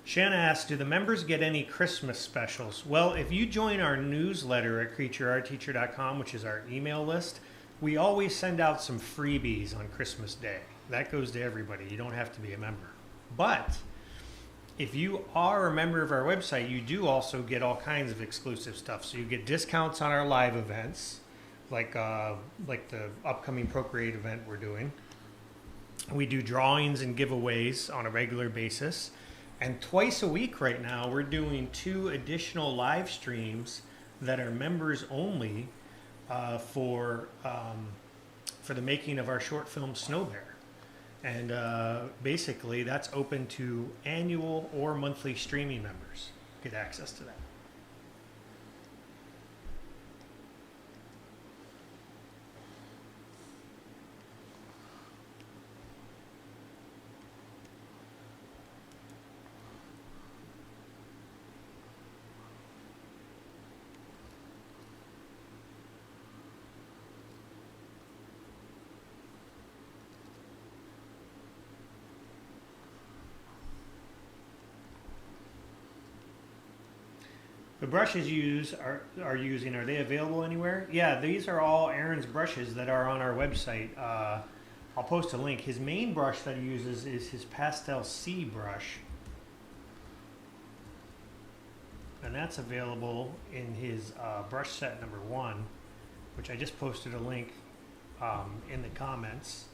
Shanna asks, do the members get any Christmas specials? Well, if you join our newsletter at creatureartteacher.com, which is our email list, we always send out some freebies on Christmas Day. That goes to everybody. You don't have to be a member. But if you are a member of our website, you do also get all kinds of exclusive stuff. So you get discounts on our live events, like the upcoming Procreate event we're doing. We do drawings and giveaways on a regular basis. And twice a week right now, we're doing 2 additional live streams that are members only for the making of our short film Snow Bear. And basically, that's open to annual or monthly streaming members. Get access to that. The brushes are using, are they available anywhere? Yeah, these are all Aaron's brushes that are on our website. I'll post a link. His main brush that he uses is his Pastel C brush. And that's available in his brush set number 1, which I just posted a link in the comments.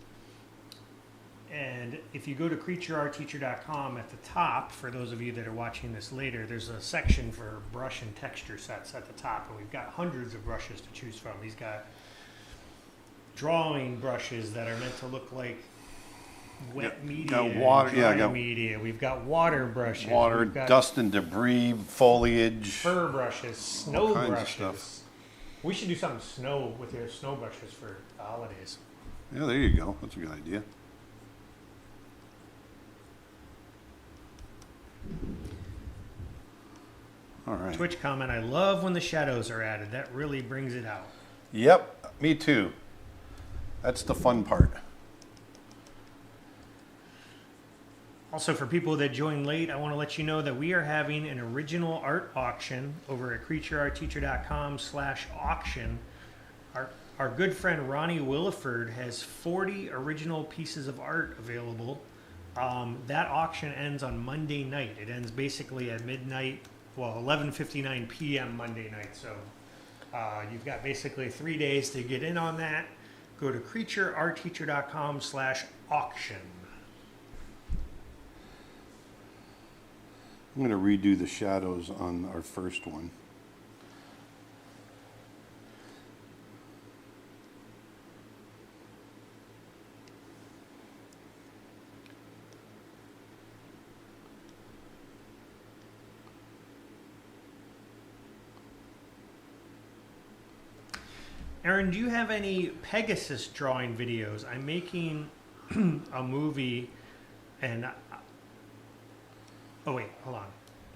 And if you go to creatureartteacher.com, at the top, for those of you that are watching this later, there's a section for brush and texture sets at the top, and we've got hundreds of brushes to choose from. He's got drawing brushes that are meant to look like wet media, got water, dry media. We've got water brushes, water, we've got dust and debris, foliage, fur brushes, snow kinds of brushes. stuff. We should do something snow with your snow brushes for the holidays. Yeah, there you go. That's a good idea. All right. Twitch comment, I love when the shadows are added. That really brings it out. Yep, me too. That's the fun part. Also, for people that join late, I want to let you know that we are having an original art auction over at creatureartteacher.com/auction. Our good friend Ronnie Williford has 40 original pieces of art available. That auction ends on Monday night. It ends basically at midnight, well, 11:59 p.m. Monday night. So you've got basically 3 days to get in on that. Go to creatureartteacher.com/auction. I'm going to redo the shadows on our first one. Aaron, do you have any Pegasus drawing videos? I'm making a movie, and oh wait, hold on.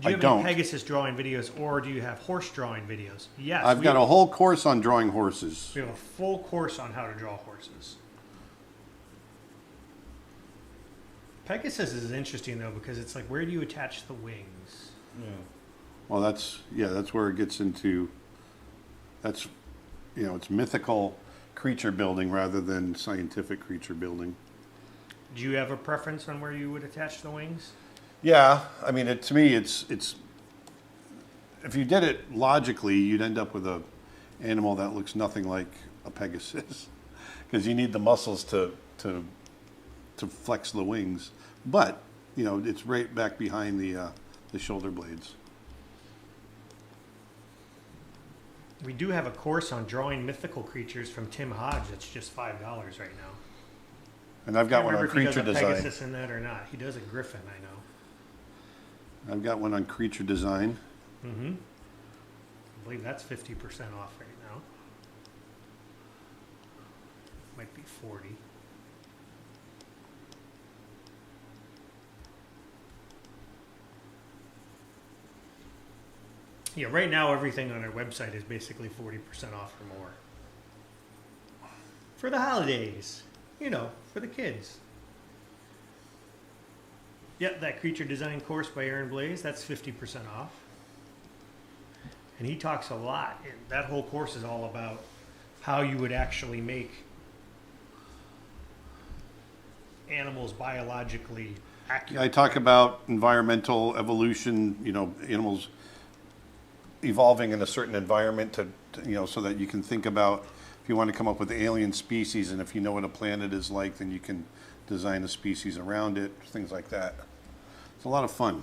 Do you have any Pegasus drawing videos, or do you have horse drawing videos? Yes, I've got a whole course on drawing horses. We have a full course on how to draw horses. Pegasus is interesting though, because it's like, where do you attach the wings? Yeah. Well, that's where it gets into. That's, it's mythical creature building rather than scientific creature building. Do you have a preference on where you would attach the wings? Yeah, I mean, to me, it's if you did it logically, you'd end up with a animal that looks nothing like a Pegasus, because you need the muscles to flex the wings. But it's right back behind the shoulder blades. We do have a course on drawing mythical creatures from Tim Hodge. That's just $5 right now. And I've got one on creature design. design. Pegasus in that or not? He does a griffin, I know. I've got one on creature design. Mm-hmm. I believe that's 50% off right now. Might be 40. Yeah, right now everything on our website is basically 40% off or more. For the holidays. You know, for the kids. Yep, that creature design course by Aaron Blaze, that's 50% off. And he talks a lot. And that whole course is all about how you would actually make animals biologically accurate. I talk about environmental evolution, you know, animals evolving in a certain environment to you know, so that you can think about if you want to come up with alien species, and if you know what a planet is like, then you can design a species around it, things like that. It's a lot of fun.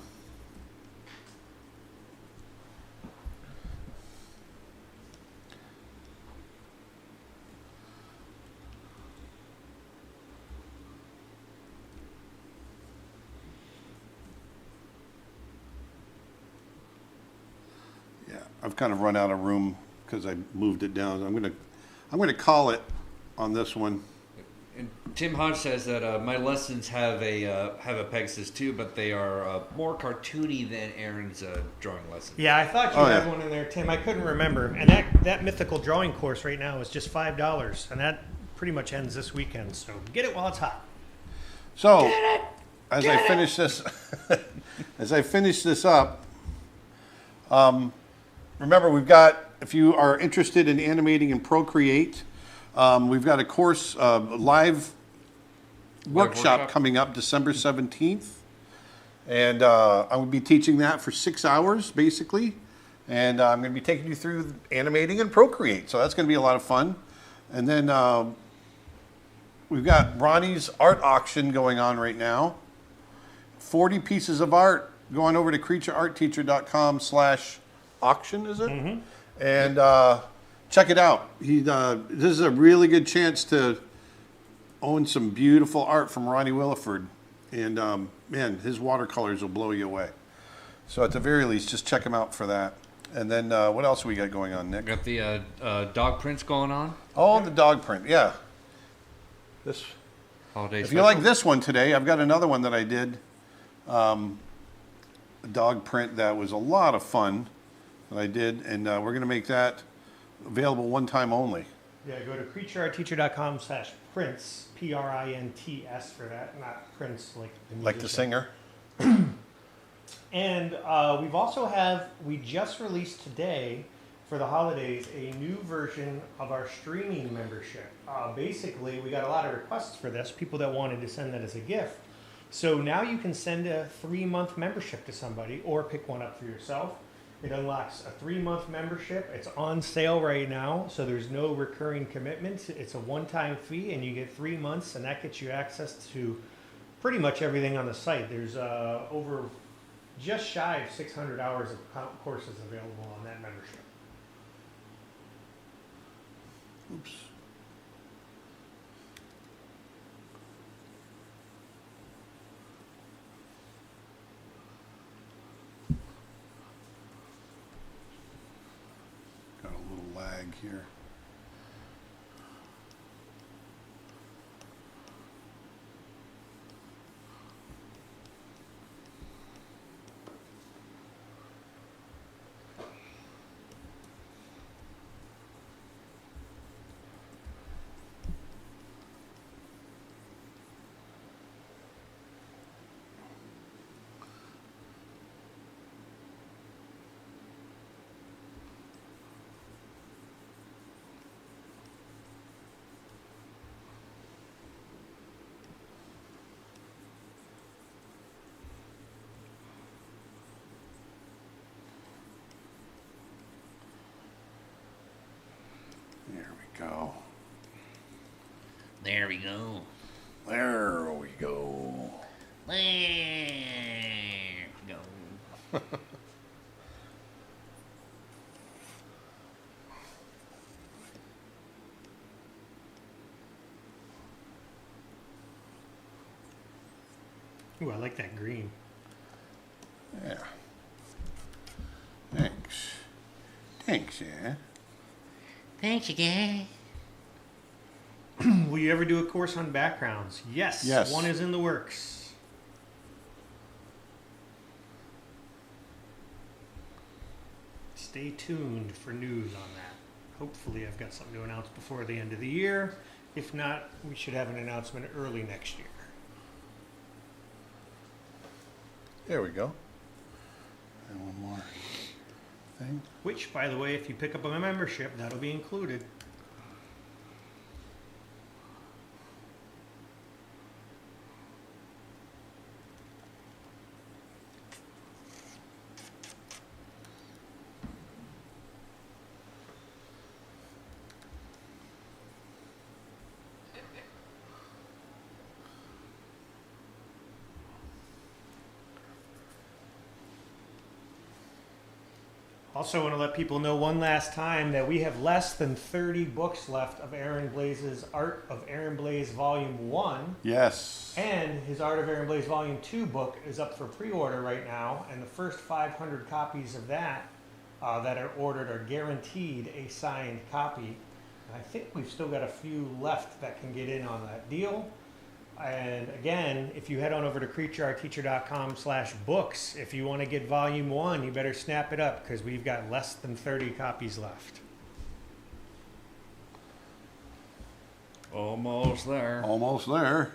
Yeah, I've kind of run out of room because I moved it down. I'm gonna call it on this one. And Tim Hodge says that my lessons have a Pegasus too, but they are more cartoony than Aaron's drawing lessons. Yeah, I thought you had one in there, Tim. I couldn't remember. And that mythical drawing course right now is just $5, and that pretty much ends this weekend. So get it while it's hot. So as I finish this up, remember we've got, if you are interested in animating in Procreate, we've got a course, live workshop coming up December 17th. And I will be teaching that for 6 hours, basically. And I'm going to be taking you through animating in Procreate. So that's going to be a lot of fun. And then we've got Ronnie's art auction going on right now. 40 pieces of art going over to creatureartteacher.com/auction, is it? Mm-hmm. And check it out. This is a really good chance to own some beautiful art from Ronnie Williford. And man, his watercolors will blow you away. So at the very least, just check him out for that. And then what else we got going on, Nick? Got the dog prints going on. Oh, the dog print, yeah. This. Holiday If special. you like this one today, I've got another one that I did. A dog print that was a lot of fun that I did, and we're going to make that available one time only. Yeah, go to creatureartteacher.com/prints, Prints for that, not Prince like the musician. Like the singer. And we just released today for the holidays a new version of our streaming membership. Basically, we got a lot of requests for this, people that wanted to send that as a gift. So now you can send a 3-month membership to somebody or pick one up for yourself. It unlocks a 3-month membership. It's on sale right now, so there's no recurring commitments. It's a one-time fee, and you get 3 months, and that gets you access to pretty much everything on the site. There's over just shy of 600 hours of courses available on that membership. Oops. Got a little lag here. There we go. There we go. There we go. There we go. Ooh, I like that green. Yeah. Thanks. Thanks, yeah. Thanks again. Will you ever do a course on backgrounds? Yes. Yes. One is in the works. stay tuned for news on that. Hopefully I've got something to announce before the end of the year. If not, we should have an announcement early next year. There we go. And one more thing. Which, by the way, if you pick up a membership, that'll be included. Also want to let people know one last time that we have less than 30 books left of Aaron Blaze's Art of Aaron Blaze Volume 1. Yes. And his Art of Aaron Blaze Volume 2 book is up for pre-order right now. And the first 500 copies of that that are ordered are guaranteed a signed copy. And I think we've still got a few left that can get in on that deal. And again, if you head on over to creatureartteacher.com/books, if you want to get volume 1, you better snap it up because we've got less than 30 copies left. Almost there. Almost there.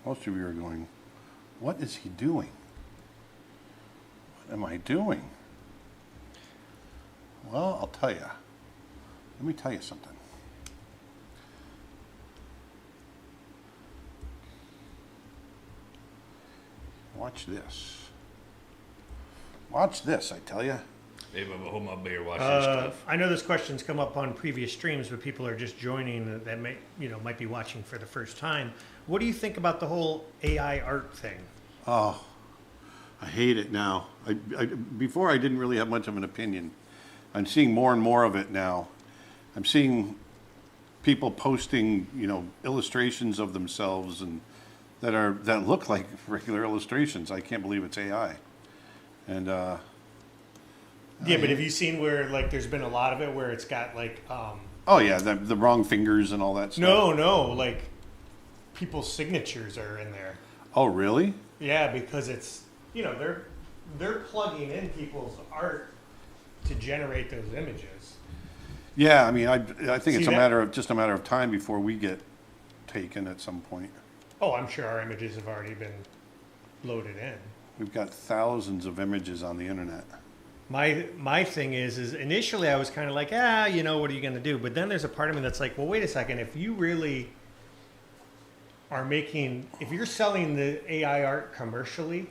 Most of you are going, what is he doing? What am I doing? Well, I'll tell you. Let me tell you something. Watch this. Watch this, I tell you. Maybe I'm hold my beer, watch this stuff. I know this question's come up on previous streams, but people are just joining that might be watching for the first time. What do you think about the whole AI art thing? Oh, I hate it now. Before I didn't really have much of an opinion. I'm seeing more and more of it now. I'm seeing people posting, illustrations of themselves and that look like regular illustrations. I can't believe it's AI. And yeah, but have you seen where there's been a lot of it where it's got oh yeah, the wrong fingers and all that stuff. No, people's signatures are in there. Oh really? Yeah, because it's they're plugging in people's art to generate those images. Yeah, I mean, I think it's See just a matter of time before we get taken at some point. Oh, I'm sure our images have already been loaded in. We've got thousands of images on the internet. My thing is initially I was kind of like, what are you going to do? But then there's a part of me that's like, well, wait a second. If you really are if you're selling the AI art commercially,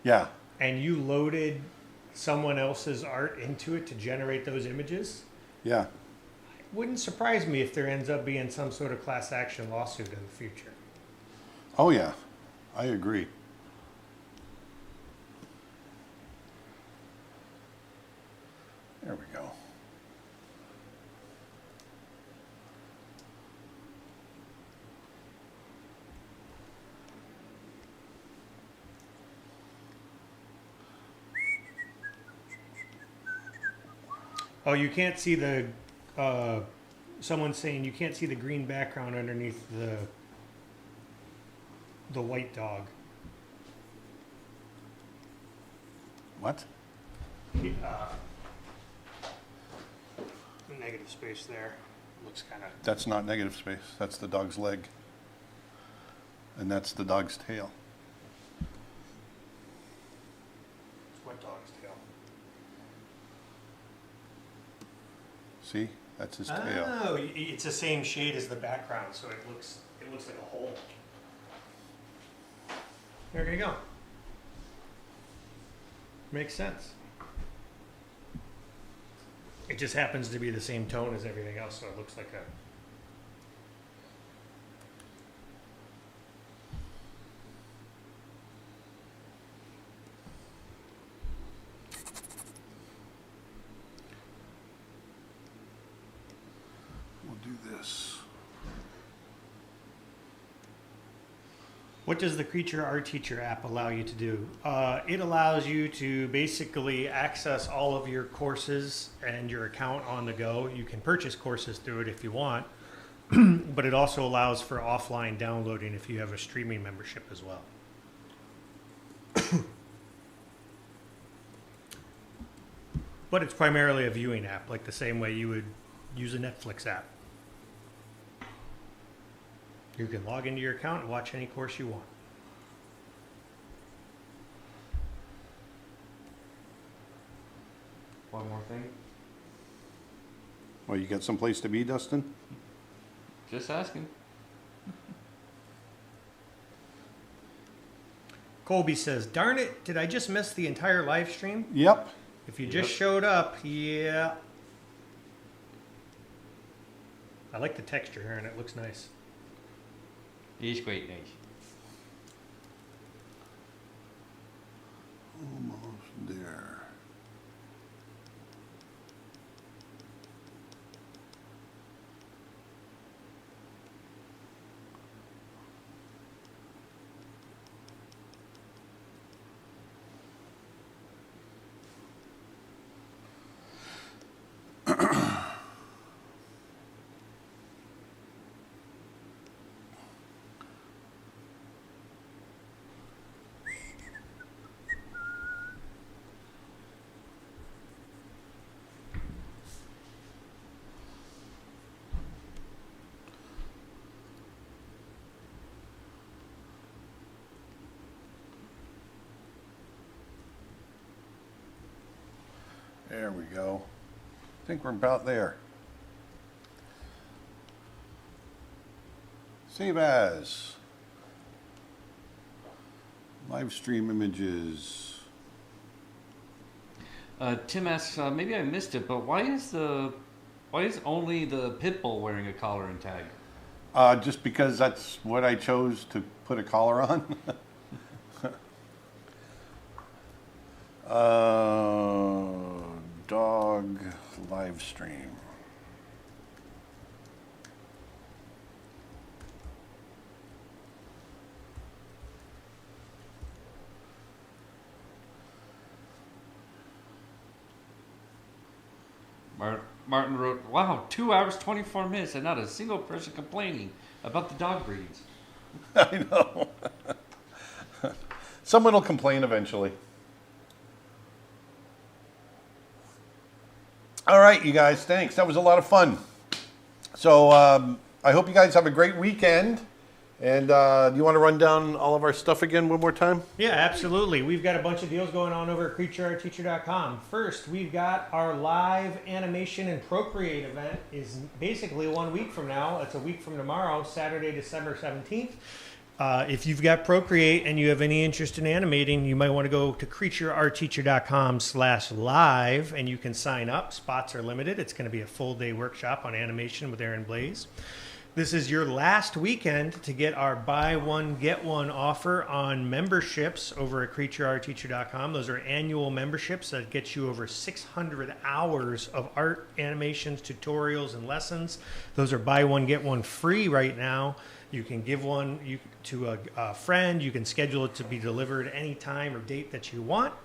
Yeah. and you loaded someone else's art into it to generate those images, Yeah. wouldn't surprise me if there ends up being some sort of class action lawsuit in the future. Oh yeah, I agree. There we go. Oh, you can't see the, someone's saying you can't see the green background underneath the white dog. What? Negative space there. Looks kind of... That's not negative space. That's the dog's leg. And that's the dog's tail. What dog's tail? See? That's his tail. Oh, it's the same shade as the background, so it looks like a hole. There you go. Makes sense. It just happens to be the same tone as everything else, so it looks like a... We'll do this. What does the Creature Art Teacher app allow you to do? It allows you to basically access all of your courses and your account on the go. You can purchase courses through it if you want, but it also allows for offline downloading if you have a streaming membership as well. But it's primarily a viewing app, like the same way you would use a Netflix app. You can log into your account and watch any course you want. One more thing. Well, you got someplace to be, Dustin? Just asking. Colby says, darn it, did I just miss the entire live stream? Yep. If you just showed up, yeah. I like the texture here and it looks nice. It's quite nice. Almost there. There we go. I think we're about there. Save as. Live stream images. Tim asks, maybe I missed it, but why is only the Pitbull wearing a collar and tag? Just because that's what I chose to put a collar on. Dog live stream. Martin wrote, wow, 2 hours, 24 minutes, and not a single person complaining about the dog breeds. I know. Someone will complain eventually. All right, you guys, thanks. That was a lot of fun. So I hope you guys have a great weekend. And do you want to run down all of our stuff again one more time? Yeah, absolutely. We've got a bunch of deals going on over at CreatureArtTeacher.com. First, we've got our live animation and Procreate event is basically 1 week from now. It's a week from tomorrow, Saturday, December 17th. If you've got Procreate and you have any interest in animating, you might want to go to CreatureArtTeacher.com/live and you can sign up. Spots are limited. It's going to be a full day workshop on animation with Aaron Blaze. This is your last weekend to get our buy one, get one offer on memberships over at CreatureArtTeacher.com. Those are annual memberships that get you over 600 hours of art, animations, tutorials, and lessons. Those are buy one, get one free right now. You can give one to a friend. You can schedule it to be delivered any time or date that you want.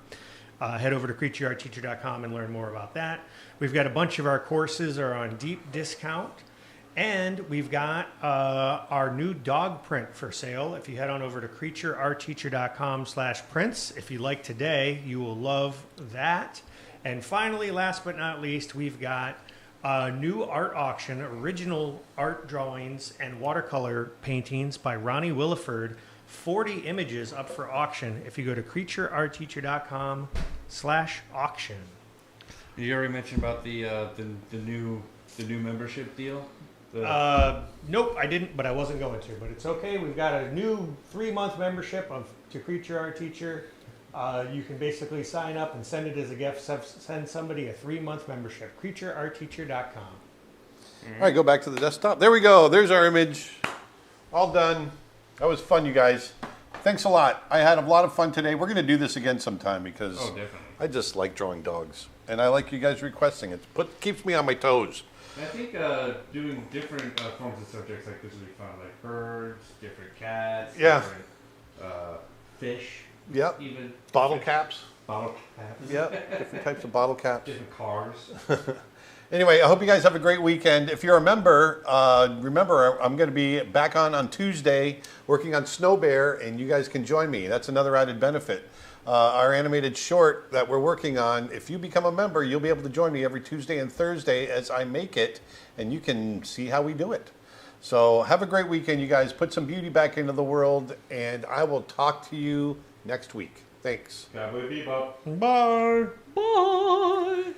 Head over to CreatureArtTeacher.com and learn more about that. We've got a bunch of our courses are on deep discount. And we've got our new dog print for sale. If you head on over to CreatureArtTeacher.com/prints, if you like today, you will love that. And finally, last but not least, we've got a new art auction, original art drawings and watercolor paintings by Ronnie Williford. 40 images up for auction if you go to CreatureArtTeacher.com/auction. You already mentioned about the new membership deal. Nope, I didn't, but I wasn't going to. But it's okay. We've got a new 3-month membership to Creature Art Teacher. You can basically sign up and send it as a gift. Send somebody a 3-month membership. CreatureArtTeacher.com. All right, go back to the desktop. There we go. There's our image. All done. That was fun, you guys. Thanks a lot. I had a lot of fun today. We're going to do this again sometime because I just like drawing dogs. And I like you guys requesting it. Keeps me on my toes. I think doing different forms of subjects like this would be fun, like birds, different cats, different fish. Yep. Even bottle caps. Bottle caps. Yep. Different types of bottle caps. Different cars. Anyway, I hope you guys have a great weekend. If you're a member, remember I'm going to be back on Tuesday working on Snow Bear, and you guys can join me. That's another added benefit. our animated short that we're working on. If you become a member, you'll be able to join me every Tuesday and Thursday as I make it, and you can see how we do it. So have a great weekend, you guys. Put some beauty back into the world, and I will talk to you next week. Thanks. Cowboy Bebop. Bye. Bye.